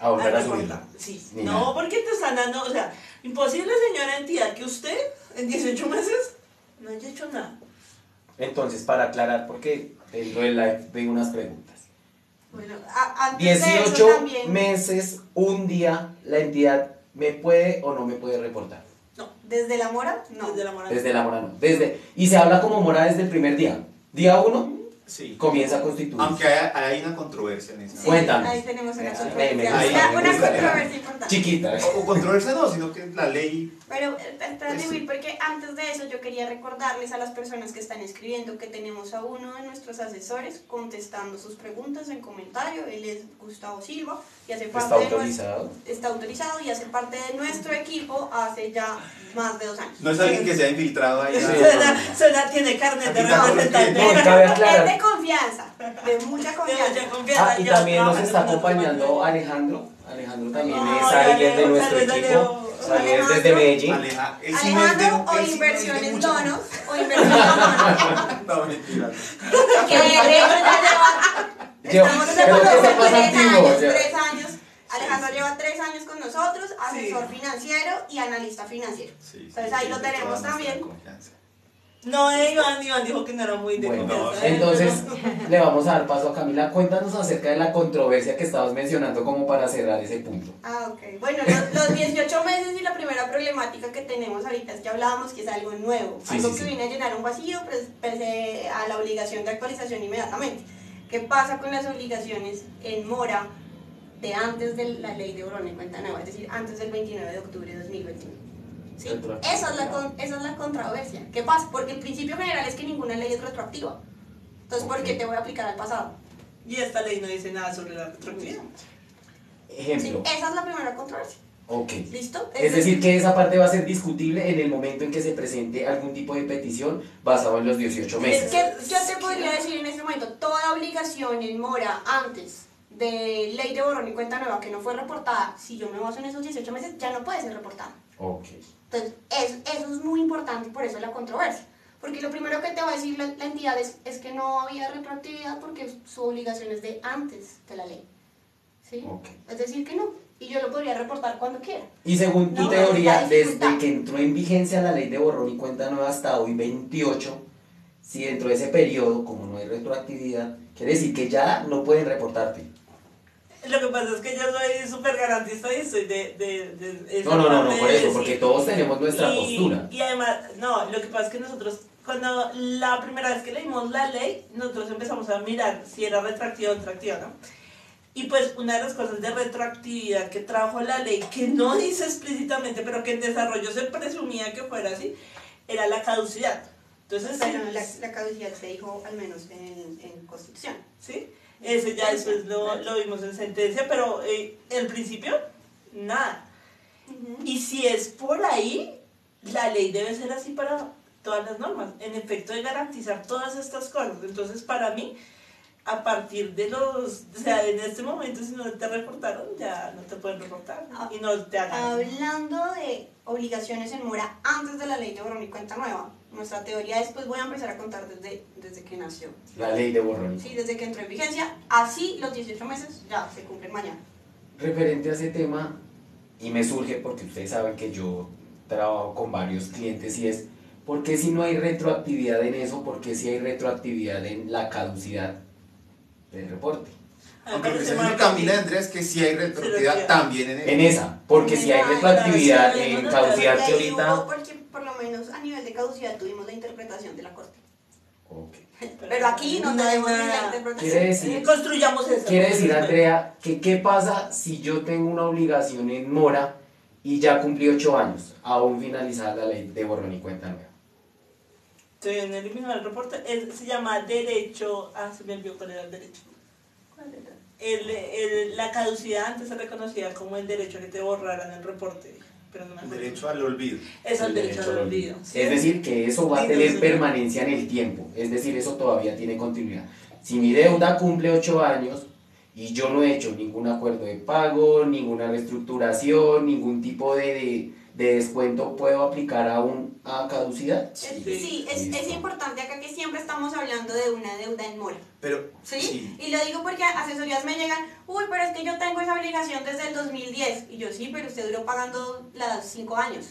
A volver a reportar. subirla. Sí. Ni No, nada. porque te están dando, o sea, imposible, señora entidad, que usted en 18 meses no haya hecho nada. Entonces, para aclarar, porque dentro del live veo unas preguntas. Bueno, antes de 18 eso también, meses, un día, la entidad me puede o no me puede reportar. No, desde la mora, no. desde la moral. Desde la mora no. Y se habla como mora desde el primer día. Día 1 Sí. comienza a constituirse. Aunque hay una controversia en eso. Sí, Cuéntame. ahí tenemos una Me controversia. gusta, Una me gusta. controversia importante. Chiquita. O controversia no, sino que la ley. Pero espérate, Pues sí. Will, porque antes de eso yo quería recordarles a las personas que están escribiendo que tenemos a uno de nuestros asesores contestando sus preguntas en comentario. Él es Gustavo Silva y hace parte ¿Está de autorizado? está autorizado y hace parte de nuestro equipo hace ya más de 2 años. No es alguien que se ha infiltrado ahí. Sí. Tiene carnet de Aquí estamos representante. los No, cabe Es aclarar. de confianza, de mucha De confianza. mucha confianza. Y ya también nos trabaja está en nuestro acompañando manual. Alejandro. Alejandro también Ay, es alguien de Alejo, nuestro saludos, equipo. Alejo. Saludos desde Medellín. Él sí no es de- Alejandro o él sí no es de inversiones mucho- donos o inversiones donos. No, mentira. Que de hecho ya Yo estamos creo que se pasa 3 antiguo, años, ya. 3 años. Alejandro lleva 3 años con nosotros, asesor Sí. financiero y analista financiero. Sí, Entonces ahí lo de toda tenemos nuestra también. confianza. No, Iván dijo que no era muy de Bueno, confianza. entonces le vamos a dar paso a Camila. Cuéntanos acerca de la controversia que estabas mencionando como para cerrar ese punto. Ah, ok. Bueno, los 18 meses y la primera problemática que tenemos ahorita es que hablábamos que es algo nuevo, Sí, algo sí, que sí. viene a llenar un vacío pese a la obligación de actualización inmediatamente. ¿Qué pasa con las obligaciones en mora de antes de la ley de borrón y cuenta nueva, es decir, antes del 29 de octubre de 2021? ¿Sí? Retroactividad. Esa es la controversia. ¿Qué pasa? Porque el principio general es que ninguna ley es retroactiva. Entonces, ¿por qué te voy a aplicar al pasado? Y esta ley no dice nada sobre la retroactividad. ¿Sí? Ejemplo. Esa es la primera controversia. Ok. ¿Listo? Es decir, que esa parte va a ser discutible en el momento en que se presente algún tipo de petición basado en los 18 Es meses. que yo te podría decir en este momento, toda obligación en mora antes de ley de borrón y cuenta nueva que no fue reportada, si yo me baso en esos 18 meses, ya no puede ser reportada. Ok. Entonces, eso es muy importante y por eso la controversia. Porque lo primero que te va a decir la entidad es que no había retroactividad porque su obligación es de antes de la ley. ¿Sí? Ok. Es decir, que no. Y yo lo podría reportar cuando quiera. Y según tu No, teoría, la desde dificultad. que entró en vigencia la ley de borrón y cuenta nueva hasta hoy 28, si dentro de ese periodo, como no hay retroactividad, quiere decir que ya no pueden reportarte. Lo que pasa es que yo soy súper garantista y soy de esa No, parte por de eso, decir- porque todos tenemos nuestra postura. Y además, no, lo que pasa es que nosotros, cuando la primera vez que leímos la ley, nosotros empezamos a mirar si era retroactiva o retroactiva, ¿no? Y pues una de las cosas de retroactividad que trajo la ley, que no dice explícitamente, pero que en desarrollo se presumía que fuera así, era la caducidad. Entonces, Pero sí, la caducidad se dijo al menos en Constitución. ¿sí? Ese ya después lo vimos en sentencia, pero el principio, nada. Y si es por ahí, la ley debe ser así para todas las normas, en efecto de garantizar todas estas cosas. Entonces, para mí, a partir de o sea, en este momento, si no te reportaron, ya no te pueden reportar y no te hagan. Hablando de obligaciones en mora antes de la ley de borrón y cuenta nueva, nuestra teoría es, pues voy a empezar a contar desde que nació. La ley de borrón. Sí, desde que entró en vigencia, así los 18 meses ya se cumplen mañana. Referente a ese tema, y me surge porque ustedes saben que yo trabajo con varios clientes y es, ¿por qué si no hay retroactividad en eso? ¿Por qué si hay retroactividad en la caducidad del reporte? Aunque lo que está diciendo Camila y Andrés que sí hay retroactividad también en En el. esa, porque si hay retroactividad en caducidad que Porque ahí hubo- ahorita... porque por lo menos a nivel de caducidad tuvimos la interpretación de la Corte. Ok. Pero aquí no tenemos ni la interpretación. Quiere decir- Construyamos eso. Quiere decir, Andrea, que qué pasa si yo tengo una obligación en mora y ya cumplí 8 años, aún finalizada la ley de borrón y cuenta nueva. Estoy en eliminar el reporte. Se llama derecho. Se me olvidó cuál era el derecho. La caducidad antes se reconocía como el derecho a que te borraran el reporte. Pero no me acuerdo. Derecho al olvido. Es el derecho al olvido. ¿sí? Es decir, que eso va a Sí, tener no, permanencia en el tiempo, es decir, eso todavía tiene continuidad. Si mi deuda cumple 8 años y yo no he hecho ningún acuerdo de pago, ninguna reestructuración, ningún tipo de descuento puedo aplicar a caducidad. Sí, es Listo. importante acá que siempre estamos hablando de una deuda en mora. Pero, ¿Sí? Y lo digo porque asesorías me llegan, uy, pero es que yo tengo esa obligación desde el 2010. Y yo, sí, pero usted duró pagando las 5 años.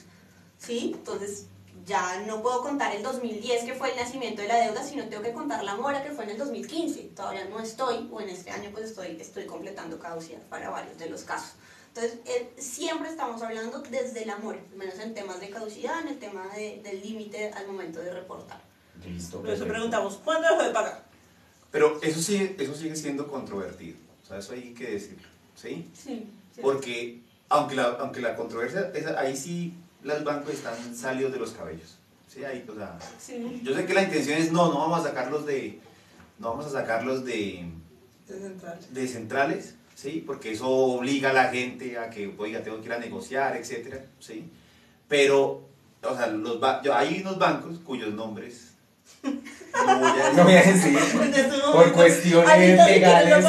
¿Sí? Entonces, ya no puedo contar el 2010 que fue el nacimiento de la deuda, sino tengo que contar la mora que fue en el 2015. Todavía no estoy, o en este año pues estoy completando caducidad para varios de los casos. Entonces, siempre estamos hablando desde la mora, al menos en temas de caducidad, en el tema del límite al momento de reportar. Listo. Por eso perfecto. preguntamos, ¿cuándo dejó de pagar? pero eso sigue siendo controvertido. O sea, eso hay que decirlo. ¿Sí? Sí. Porque, aunque la controversia, ahí sí los bancos están salidos de los cabellos. ¿Sí? Ahí, o sea, Sí. yo sé que la intención es no vamos a sacarlos de De central. de centrales, ¿sí? Porque eso obliga a la gente a que, oiga, tengo que ir a negociar, etcétera, ¿sí? Pero, o sea, hay unos bancos cuyos nombres no voy a No voy a decir, decir por cuestiones legales.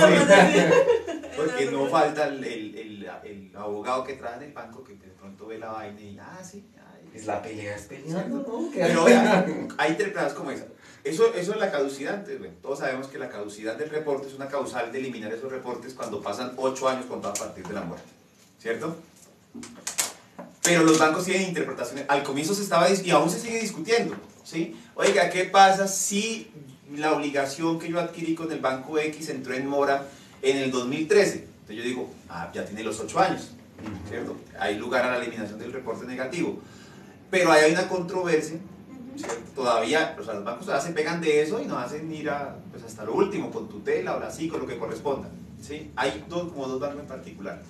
porque no falta el abogado que trabaja en el banco que de pronto ve la vaina y, sí, ay, Es la pelea, es peleando, ¿no? pero vean, hay interpretadas como esa. Eso es la caducidad. Entonces, bueno, todos sabemos que la caducidad del reporte es una causal de eliminar esos reportes cuando pasan 8 años contados a partir de la muerte, ¿cierto? Pero los bancos tienen interpretaciones. Al comienzo se estaba y aún se sigue discutiendo, ¿sí? Oiga, ¿qué pasa si la obligación que yo adquirí con el banco X entró en mora en el 2013? Entonces yo digo, ya tiene los 8 años, ¿cierto? Hay lugar a la eliminación del reporte negativo. Pero ahí hay una controversia, ¿cierto? Todavía, o sea, los bancos todavía se pegan de eso y nos hacen ir pues hasta lo último, con tutela o la SIC o lo que corresponda, ¿sí? Hay como dos bancos en particular.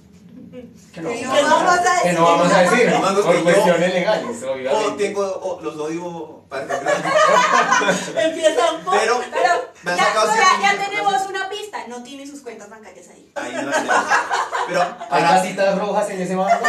Que no Que vamos a decir, Los bancos por que yo- cuestiones legales, O obviamente. los odio particular. Empiezan por... Pero me han sacado ya ciertas tenemos una pista, no tiene sus cuentas bancarias ahí. Ahí no las tengo. Pero Hay casitas rojas en ese banco.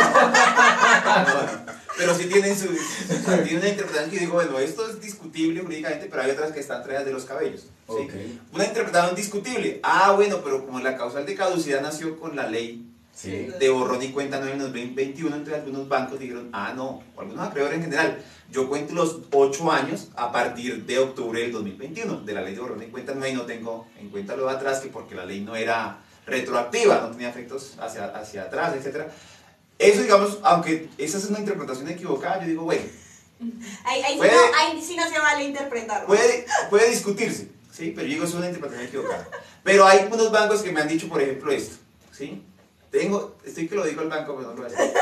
pero sí tienen tienen una interpretación que digo, bueno, esto es discutible jurídicamente, pero hay otras que están traídas de los cabellos, ¿sí? Ok. Una interpretación discutible. Bueno, pero como la causal de caducidad nació con la ley Sí. de borrón y cuenta nueva en el 2021, entonces algunos bancos dijeron, no, o algunos acreedores en general, yo cuento los 8 años a partir de octubre del 2021, de la ley de borrón y cuenta nueva, y no tengo en cuenta lo de atrás, que porque la ley no era retroactiva, no tenía efectos hacia atrás, etc. Eso, digamos, aunque esa es una interpretación equivocada, yo digo, bueno, Ahí sí no se vale interpretar. puede discutirse, ¿sí? Pero yo digo, es una interpretación equivocada. Pero hay unos bancos que me han dicho, por ejemplo, esto, ¿sí? Estoy que lo digo al banco, pero no lo voy a decir.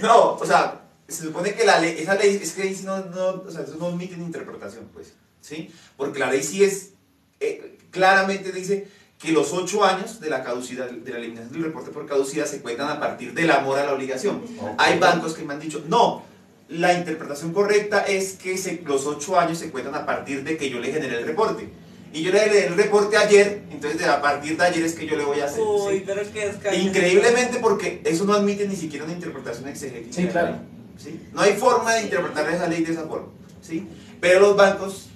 No, o sea, se supone que esa ley, es que ahí sí o sea, eso no admite interpretación, pues, ¿sí? Porque la ley sí claramente dice que los 8 años de la caducidad, de la eliminación del reporte por caducidad se cuentan a partir de la mora a la obligación. Ok. Hay bancos que me han dicho, no, la interpretación correcta es que los 8 años se cuentan a partir de que yo le generé el reporte. Y yo le generé el reporte ayer, entonces a partir de ayer es que yo le voy a hacer. Uy, ¿sí? pero qué es Increíblemente, porque eso no admite ni siquiera una interpretación exegética. Sí, claro. ¿Sí? No hay forma de interpretar esa ley de esa forma, ¿sí? Pero los bancos,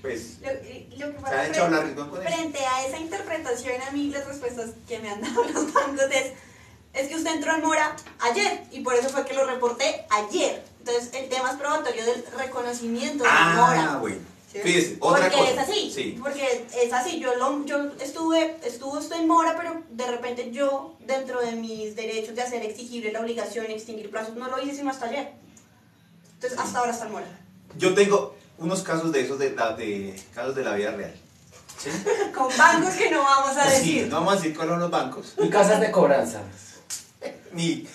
pues, Lo que se pasa han hecho hablar con eso. frente a esa interpretación, a mí las respuestas que me han dado los bancos es que usted entró en mora ayer y por eso fue que lo reporté ayer. Entonces el tema es probatorio del reconocimiento de la mora. Bueno. ¿Sí? Fíjese, otra porque cosa. es así, Sí. porque es así, yo estuvo usted en mora, pero de repente yo, dentro de mis derechos de hacer exigible la obligación, extinguir plazos, no lo hice sino hasta ayer. Entonces hasta ahora está en mora. Yo tengo unos casos de esos casos de la vida real. ¿Sí? Con bancos que no vamos a Sí, decir. no vamos a decir cuáles son los bancos. Y casas de cobranza. Ni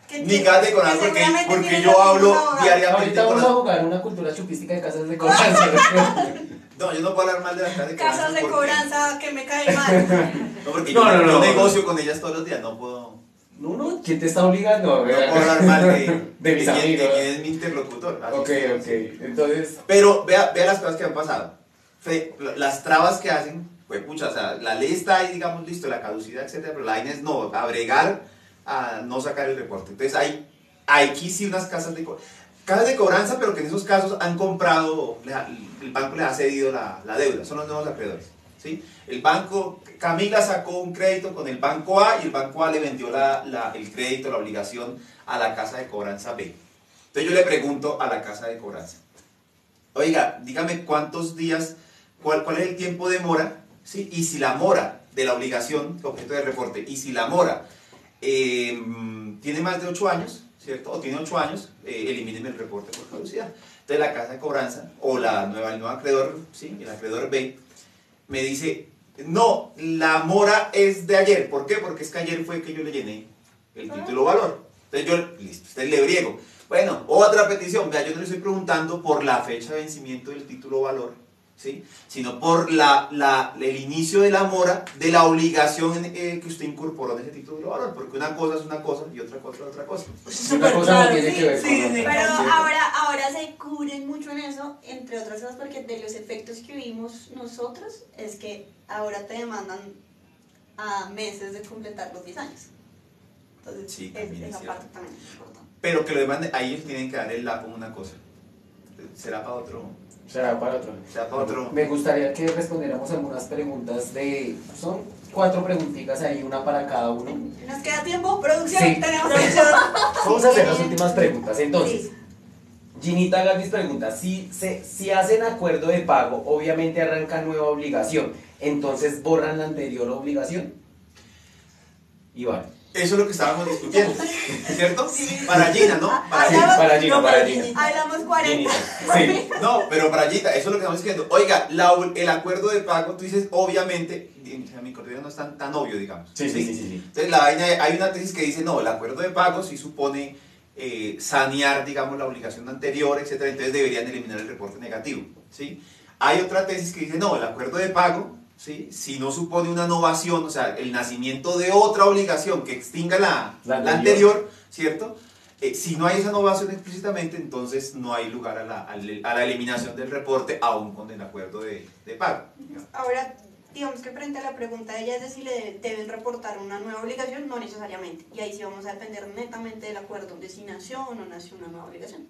Que gas de coral, seguramente porque tienen yo los hablo mismos abogados. diariamente Ahorita con vamos a las... jugar una cultura chupística de casas de cobranza. No, yo no puedo hablar mal de las casas de cobranza. Casas de porque- cobranza que me caen mal. No, porque No, yo no. negocio con ellas todos los días, no puedo No, ¿quién te está obligando? no puedo hablar mal de mis amigos. de quién es mi interlocutor. Así Ok, que- entonces, Pero vea las cosas que han pasado. Las trabas que hacen, pues pucha, o sea, la ley está ahí, digamos, listo, la caducidad, etcétera, pero la vaina es no, abregar a no sacar el reporte. Entonces hay aquí sí unas casas de cobranza, pero que en esos casos han comprado, el banco les ha cedido la deuda, son los nuevos acreedores. ¿sí? El banco, Camila sacó un crédito con el banco A y el banco A le vendió el crédito, la obligación a la casa de cobranza B. Entonces yo le pregunto a la casa de cobranza, oiga, dígame cuántos días, cuál es el tiempo de mora, ¿sí? Y si la mora de la obligación, objeto de reporte, y si la mora tiene más de 8 años, ¿cierto? O tiene 8 años, elimíneme el reporte por caducidad. Entonces la casa de cobranza, o el nuevo acreedor, ¿sí? El acreedor B, me dice, no, la mora es de ayer. ¿Por qué? Porque es que ayer fue que yo le llené el título valor. Entonces yo, listo, usted le briego. Bueno, otra petición, vea, yo no le estoy preguntando por la fecha de vencimiento del título valor, ¿sí? Sino por el inicio de la mora de la obligación que usted incorporó en ese título valor, porque una cosa es una cosa y otra cosa es otra cosa. Y una cosa no tiene que ver con sí, otra. sí. Pero ahora se cubren mucho en eso, entre otras cosas porque de los efectos que vimos nosotros es que ahora te demandan a meses de completar los 10 años. Entonces, Sí, también es esa cierto. parte también es importante. Pero que lo demanden, ahí ellos tienen que dar el lapo una cosa. Será para otro. Será para otro. Será para otro. Me gustaría que respondiéramos algunas preguntas son 4 preguntitas ahí, una para cada uno. ¿Nos queda tiempo? ¿Producción? Sí. ¿Tenemos Vamos a hacer las últimas preguntas. Entonces, Sí. Ginita Galdis pregunta, si hacen acuerdo de pago, obviamente arranca nueva obligación, entonces borran la anterior obligación. Iván. Eso es lo que estábamos discutiendo, ¿cierto? Para Gina, ¿no? Para Sí, Gina. para Gina, no, para para Gina. Gina. Hablamos 40. Sí. No, pero para Gina, eso es lo que estamos diciendo. Oiga, el acuerdo de pago, tú dices, obviamente, mi correo no es tan obvio, digamos. Sí. Entonces, hay una tesis que dice, no, el acuerdo de pago sí supone sanear, digamos, la obligación anterior, etcétera, entonces deberían eliminar el reporte negativo, ¿sí? Hay otra tesis que dice, no, el acuerdo de pago, ¿sí? Si no supone una novación, o sea, el nacimiento de otra obligación que extinga la anterior, ¿cierto? Si no hay esa novación explícitamente, entonces no hay lugar a la eliminación del reporte, aún con el acuerdo de pago. Ahora, digamos que frente a la pregunta de ella es de si le deben reportar una nueva obligación, no necesariamente. Y ahí sí vamos a depender netamente del acuerdo de si nació o no nació una nueva obligación.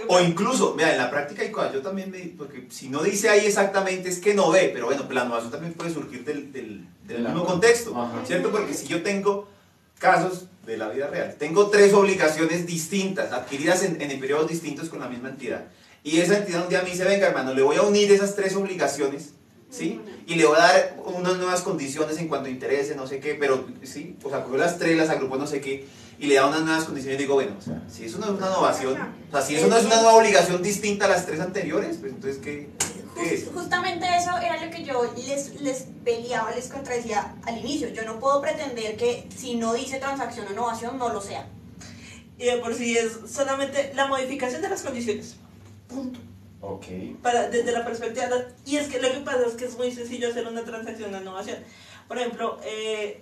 O incluso, mira, en la práctica hay cosas, yo también porque si no dice ahí exactamente es que no ve, pero bueno, la novación también puede surgir del mismo contexto, Ajá. ¿cierto? Porque si yo tengo casos de la vida real, tengo 3 obligaciones distintas, adquiridas en periodos distintos con la misma entidad, y esa entidad un día me dice, venga hermano, le voy a unir esas 3 obligaciones, ¿sí? Y le voy a dar unas nuevas condiciones en cuanto a intereses, no sé qué, pero, ¿sí? O sea, cogió las 3, las agrupó no sé qué, y le da unas nuevas condiciones y digo, bueno, o sea, si eso no es una innovación, o sea, si eso no es una nueva obligación distinta a las 3 anteriores, pues entonces, ¿qué es? Justamente eso era lo que yo les peleaba, les contradecía al inicio. Yo no puedo pretender que si no dice transacción o innovación, no lo sea. Y de por sí es solamente la modificación de las condiciones. Punto. Ok. Desde la perspectiva, y es que lo que pasa es que es muy sencillo hacer una transacción de innovación. Por ejemplo,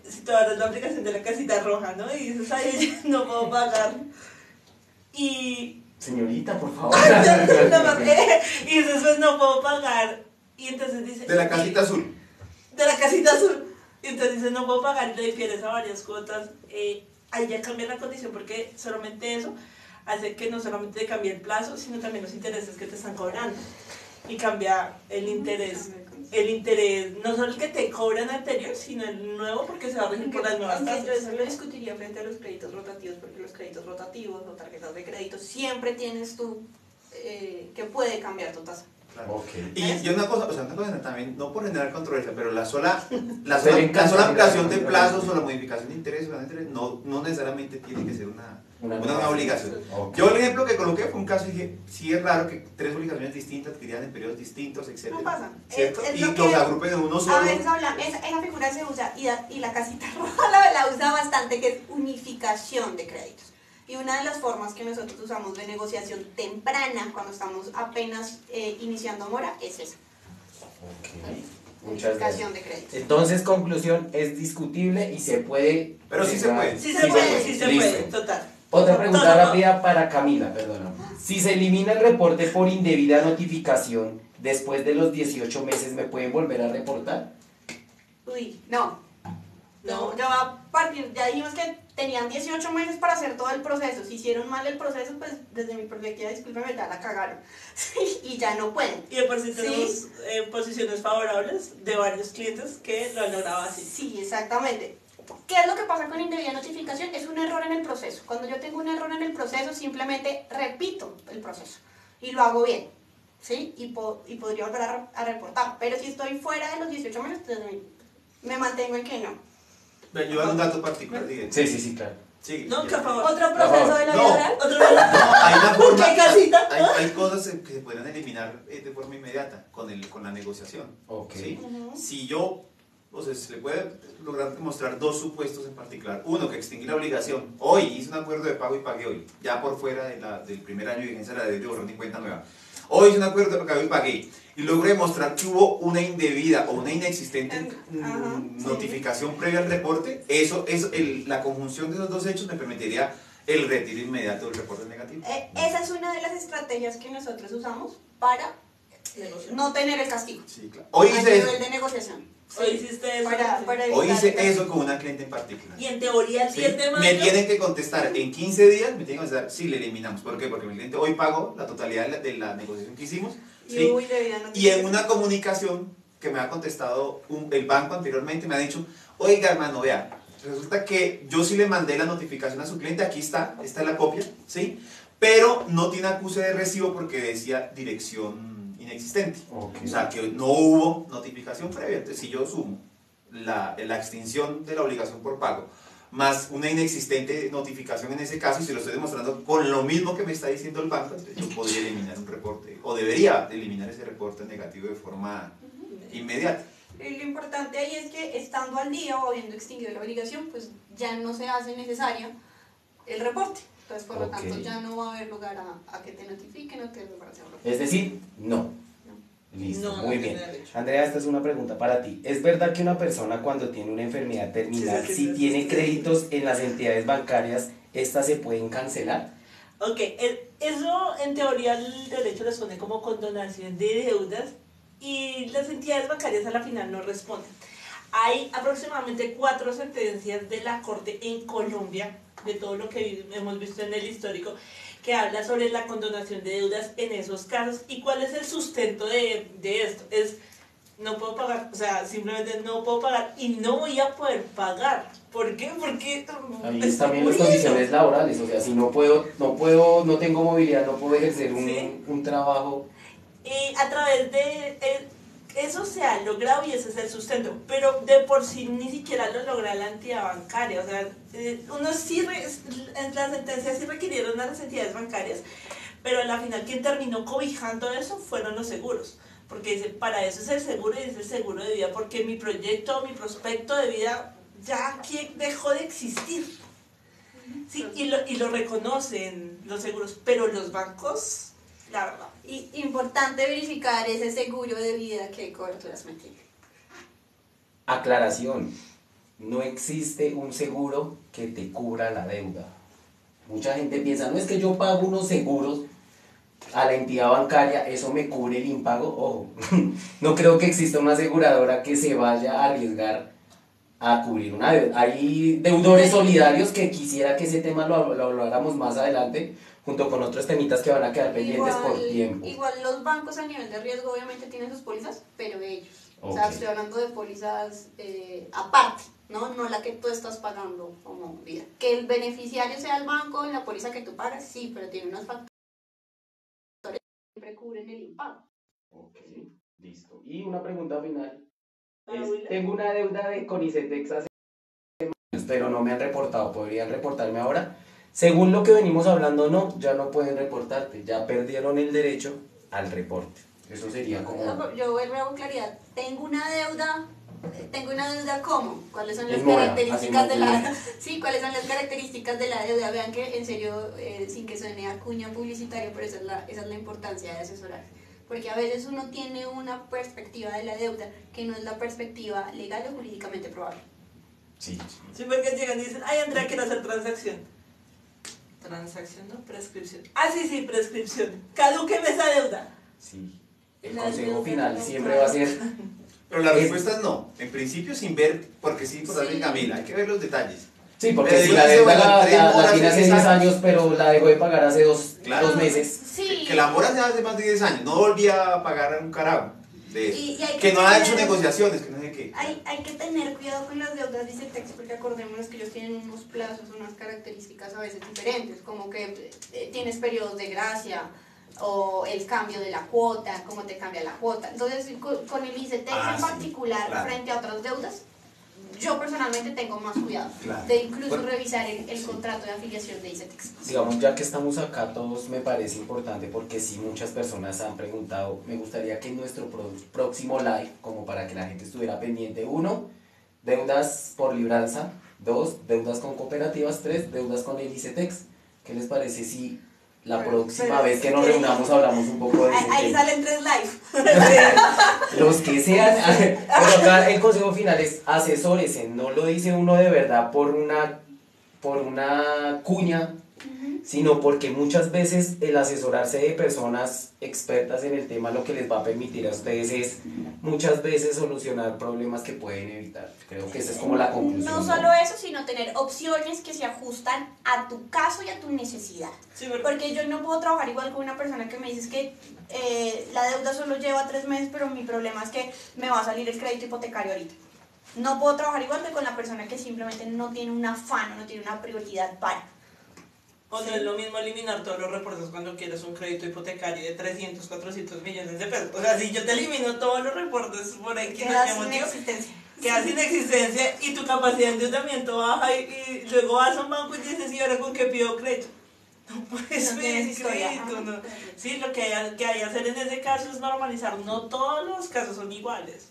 si tú abres la aplicación de la casita roja, ¿no? Y dices, ay, no puedo pagar. Y Señorita, por favor. y dices, pues no puedo pagar. Y entonces dice... De la casita azul. De la casita azul. Y entonces dice, no puedo pagar y le difieres a varias cuotas. Ahí ya cambia la condición porque solamente eso hace que no solamente te cambie el plazo, sino también los intereses que te están cobrando. Y cambia el interés. El interés, no solo el que te cobran anterior, sino el nuevo porque se va a regir por las nuevas Aunque tasas. yo eso lo discutiría frente a los créditos rotativos, porque los créditos rotativos o tarjetas de crédito siempre tienes tú que puede cambiar tu tasa. Claro. Ok. Y una cosa también, no por generar controversia, pero la sola Le encanta ampliación de generar plazos o la modificación de intereses no necesariamente tiene que ser una nueva obligación. Ok. Yo el ejemplo que coloqué fue un caso y dije, sí es raro que 3 obligaciones distintas adquiridas en periodos distintos, etc. No pasa. ¿Cierto? Es Y lo los que agrupen en uno solo. a veces esa figura se usa y la casita roja la usa bastante, que es unificación de créditos. Y una de las formas que nosotros usamos de negociación temprana cuando estamos apenas iniciando mora es esa. Ok. Muchas gracias. Unificación de créditos. Entonces, conclusión, es discutible y se puede... Pero sí se puede. Sí se puede, sí se Listo. puede, total. Otra pregunta Todo. rápida para Camila, perdona. Si se elimina el reporte por indebida notificación, después de los 18 meses, ¿me pueden volver a reportar? Uy, no. No, no, ya dijimos que tenían 18 meses para hacer todo el proceso. Si hicieron mal el proceso, pues desde mi perspectiva, discúlpeme, ya la cagaron. Y ya no pueden. Y de por sí ¿Sí? tenemos posiciones favorables de varios clientes que lo han logrado así. Sí, exactamente. ¿Qué es lo que pasa con indebida notificación? Es un error en el proceso. Cuando yo tengo un error en el proceso, simplemente repito el proceso y lo hago bien, ¿sí? Y podría volver a reportar. Pero si estoy fuera de los 18 meses, entonces me mantengo en que no. Yo voy a dar un dato particular. Sí, claro. Sí, Nunca, por favor. ¿Otro proceso de la vida No. oral? Otro No, hay una ¿Por forma, qué casita? hay cosas que se pueden eliminar de forma inmediata con la negociación. Ok. ¿Sí? Ujú. Si yo, o sea, se le puede lograr demostrar dos supuestos en particular. Uno, que extinguí la obligación. Hoy hice un acuerdo de pago y pagué hoy, ya por fuera del primer año de vigencia de la ley de borrón y cuenta nueva. Hoy hice un acuerdo de pago y pagué. Y logré demostrar que hubo una indebida o una inexistente Ajá, notificación previa al reporte. La conjunción de esos dos hechos me permitiría el retiro inmediato del reporte negativo. Esa es una de las estrategias que nosotros usamos para no tener el castigo. Sí, claro. Hoy a hice nivel eso. de negociación. Hoy hiciste eso. Para Hoy evitar hice el castigo. eso con una cliente en particular. Y en teoría el ¿Sí? 10 de mayo. Me tienen que contestar en 15 días, me tienen que contestar si le eliminamos. ¿Por qué? Porque mi cliente hoy pagó la totalidad de la negociación que hicimos. ¿sí? Y hubo indebida Y en notificación. una comunicación que me ha contestado el banco anteriormente, me ha dicho, oiga hermano, vea, resulta que yo sí le mandé la notificación a su cliente, aquí está, esta es la copia, ¿sí? Pero no tiene acuse de recibo porque decía dirección inexistente. Ok. O sea, que no hubo notificación previa. Entonces, si yo sumo la extinción de la obligación por pago, más una inexistente notificación en ese caso, y se lo estoy demostrando con lo mismo que me está diciendo el banco, entonces yo podría eliminar un reporte, o debería eliminar ese reporte negativo de forma inmediata. Y lo importante ahí es que estando al día o habiendo extinguido la obligación, pues ya no se hace necesaria el reporte. Entonces, por lo Ok. tanto, ya no va a haber lugar a que te notifiquen o te para hacer reporte. Es decir, no. Listo, No, muy no bien. tiene derecho. Andrea, esta es una pregunta para ti. ¿Es verdad que una persona cuando tiene una enfermedad terminal, Sí, si sí, tiene sí. créditos en las entidades bancarias, estas se pueden cancelar? Ok, eso en teoría el derecho responde como condonación de deudas y las entidades bancarias a la final no responden. Hay aproximadamente 4 sentencias de la Corte en Colombia, de todo lo que hemos visto en el histórico, que habla sobre la condonación de deudas en esos casos y cuál es el sustento de esto. Es, no puedo pagar, o sea, simplemente no puedo pagar y no voy a poder pagar. ¿Por qué? Porque Ahí estoy también las muriendo. condiciones laborales, o sea, si no no tengo movilidad, no puedo ejercer Sí. un trabajo. Y a través de eso se ha logrado y ese es el sustento, pero de por sí ni siquiera lo logra la entidad bancaria. O sea, en la sentencia sí requirieron a las entidades bancarias, pero a la final quien terminó cobijando eso fueron los seguros. Porque dice, para eso es el seguro y es el seguro de vida, porque mi proyecto, mi prospecto de vida ya aquí dejó de existir. Sí, y lo reconocen los seguros, pero los bancos, la verdad. Y importante verificar ese seguro de vida que coberturas me tiene. Aclaración, no existe un seguro que te cubra la deuda. Mucha gente piensa, no es que yo pago unos seguros a la entidad bancaria, eso me cubre el impago. Ojo, no creo que exista una aseguradora que se vaya a arriesgar a cubrir una deuda. Hay deudores solidarios que quisiera que ese tema lo habláramos más adelante, junto con otros temitas que van a quedar pendientes por tiempo. Igual los bancos a nivel de riesgo obviamente tienen sus pólizas, pero ellos. O sea, Ok. estoy hablando de pólizas aparte, ¿no? No la que tú estás pagando como vida. Que el beneficiario sea el banco en la póliza que tú pagas, sí, pero tiene unos factores que siempre cubren el impago. Ok, listo. Y una pregunta final. Paula. Tengo una deuda con ICETEX hace años, pero no me han reportado. ¿Podrían reportarme ahora? Según lo que venimos hablando, no, ya no pueden reportarte. Ya perdieron el derecho al reporte. Eso sería como... Yo vuelvo a claridad. Tengo una deuda ¿cómo? ¿Cuáles son las En mora, características de la mantiene. sí, cuáles son las características de la deuda? Vean que en serio, sin que suene a cuña publicitaria, pero esa es la importancia de asesorar. Porque a veces uno tiene una perspectiva de la deuda que no es la perspectiva legal o jurídicamente probable. Sí. Sí, porque llegan y dicen, ay, Andrea, quiero hacer transacción. ¿Transacción, no? Prescripción. Ah, sí, prescripción. Cadúqueme esa deuda. Sí. El La consejo deuda final no siempre va a ser Pero la respuesta es no. En principio sin ver, porque sí, por darle Camila, hay que ver los detalles. Sí, porque Pero si digo, la dice, deuda bueno, la tres moras tiene de hace 10 10 años. años, pero la dejó de pagar hace Claro. 2 meses. Sí. Que la mora se hace más de 10 años, no volvía a pagar un carajo de eso. Y hay que no ha hecho tener- negociaciones, que no sé qué. Hay que tener cuidado con las deudas, dice el texto, porque acordémonos que ellos tienen unos plazos, unas características a veces diferentes, como que tienes periodos de gracia o el cambio de la cuota, cómo te cambia la cuota. Entonces, con el ICETEX en Sí, particular, claro. frente a otras deudas, yo personalmente tengo más cuidado Claro. de incluso Bueno, revisar el contrato de afiliación de ICETEX. Digamos, ya que estamos acá todos, me parece importante porque sí muchas personas han preguntado, me gustaría que en nuestro próximo live, como para que la gente estuviera pendiente, 1, deudas por libranza, 2, deudas con cooperativas, 3, deudas con el ICETEX. ¿Qué les parece si la próxima vez que nos reunamos hablamos un poco de ese Ahí tema? salen 3 live. Los que sean, pero acá el consejo final es asesórese, no lo dice uno de verdad por una cuña, sino porque muchas veces el asesorarse de personas expertas en el tema lo que les va a permitir a ustedes es muchas veces solucionar problemas que pueden evitar. Creo que esa es como la conclusión. No solo eso, sino tener opciones que se ajustan a tu caso y a tu necesidad. Sí, porque Porque yo no puedo trabajar igual con una persona que me dice que la deuda solo lleva 3 meses, pero mi problema es que me va a salir el crédito hipotecario ahorita. No puedo trabajar igual que con la persona que simplemente no tiene un afán o no tiene una prioridad para. o no es lo mismo eliminar todos los reportes cuando quieres un crédito hipotecario de 300, 400 millones de pesos. O sea, si yo te elimino todos los reportes por X Quedas sin motivo, existencia. quedas sin existencia y tu capacidad de endeudamiento baja y luego vas a un banco y dices, ¿y ahora con qué pido crédito? No puedes No pedir tienes historia. crédito. Ajá. No. Sí, lo que hay que hacer en ese caso es normalizar. No todos los casos son iguales.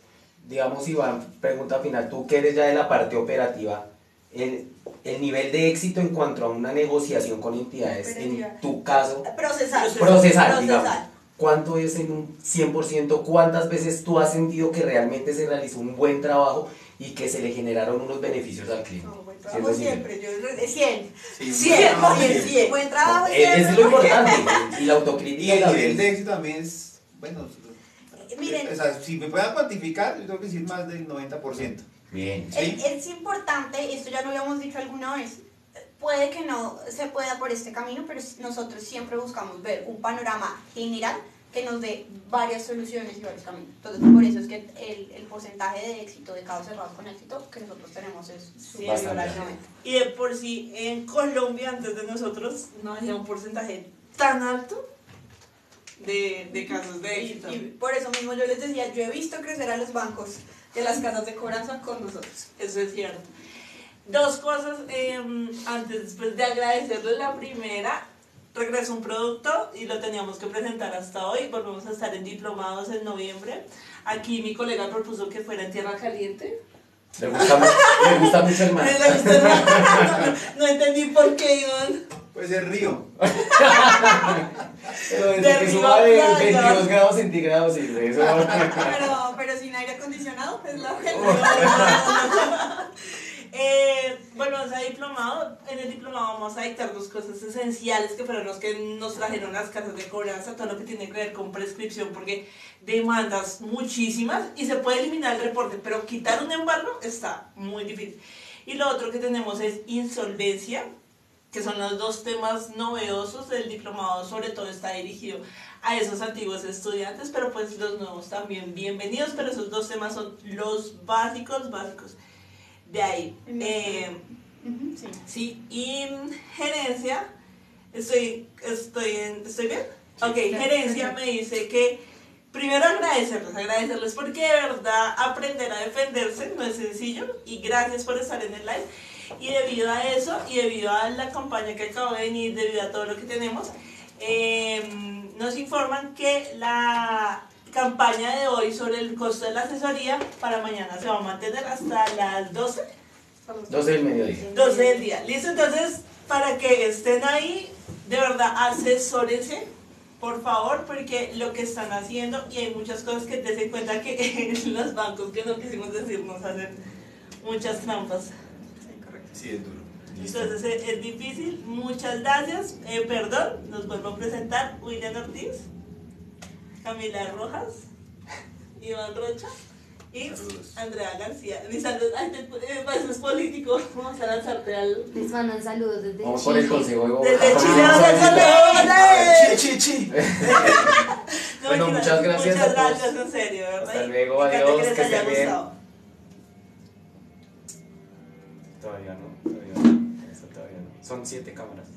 Digamos, Iván, pregunta final, tú que eres ya de la parte operativa, el nivel de éxito en cuanto a una negociación con entidades, Operativa. en tu caso, Procesar. procesal, digamos, ¿cuánto es en un 100%? ¿Cuántas veces tú has sentido que realmente se realizó un buen trabajo y que se le generaron unos beneficios al cliente? No, buen Siendo trabajo sincero. siempre. Yo, 100. Sí, 100, bueno, bien, sí. 100. Buen trabajo Es lo importante, y la Y autocrítica el la nivel ves. de éxito también es, bueno, Miren, o sea, si me puedan cuantificar, yo tengo que decir más del 90%. Bien. Sí. es importante, esto ya lo habíamos dicho alguna vez, puede que no se pueda por este camino, pero nosotros siempre buscamos ver un panorama general que nos dé varias soluciones y varios caminos. Entonces, por eso es que el porcentaje de éxito de casos cerrados con éxito que nosotros tenemos es superior Bastante. al 90. Y de por sí, en Colombia, antes de nosotros, no había un porcentaje tan alto de casos de éxito. Y por eso mismo yo les decía, yo he visto crecer a los bancos de las casas de cobranza con nosotros. Eso es cierto. Dos cosas antes, después de agradecerle la primera, regresó un producto y lo teníamos que presentar hasta hoy. Volvemos a estar en diplomados en noviembre. Aquí mi colega propuso que fuera en Tierra Caliente. Me gusta mucho el mar. No entendí por qué, Iván. Puede ser Río. Pero desde De que arriba suba de playa. 22 grados centígrados, sí, eso. Pero sin aire acondicionado es la Volvemos a diplomado. En el diplomado vamos a dictar dos cosas esenciales que fueron los que nos trajeron las casas de cobranza, todo lo que tiene que ver con prescripción, porque demandas muchísimas y se puede eliminar el reporte, pero quitar un embargo está muy difícil. Y lo otro que tenemos es insolvencia, que son los dos temas novedosos del diplomado, sobre todo está dirigido a esos antiguos estudiantes, pero pues los nuevos también bienvenidos, pero esos dos temas son los básicos. De ahí, Sí. sí, y gerencia, ¿estoy bien? Ok, gerencia me dice que primero agradecerles porque de verdad aprender a defenderse no es sencillo y gracias por estar en el live. Y debido a eso, y debido a la campaña que acabo de venir, debido a todo lo que tenemos, nos informan que la campaña de hoy sobre el costo de la asesoría para mañana se va a mantener hasta las 12 del mediodía. 12 del día. ¿Listo? Entonces, para que estén ahí, de verdad, asesórense, por favor, porque lo que están haciendo, y hay muchas cosas que te den cuenta que los bancos, que no quisimos decir, nos hacen muchas trampas. Sí, es duro. Entonces es difícil. Muchas gracias. Perdón, nos vuelvo a presentar William Ortiz, Camila Rojas, Iván Rocha Y Saludos. Andrea García, mi salud, ay, eso es político, vamos a lanzarte al... Les mandan saludos desde Vamos Chile. por el Consejo de Bogotá. Desde Chile, Vamos vamos a al visitar. Consejo. Chi. No, Bueno, mentira, muchas gracias muchas a todos. gracias, en serio, ¿verdad? Hasta Y luego, me encanta adiós, que les que haya estén bien. gustado. Todavía no. Eso todavía no. Son 7 cámaras.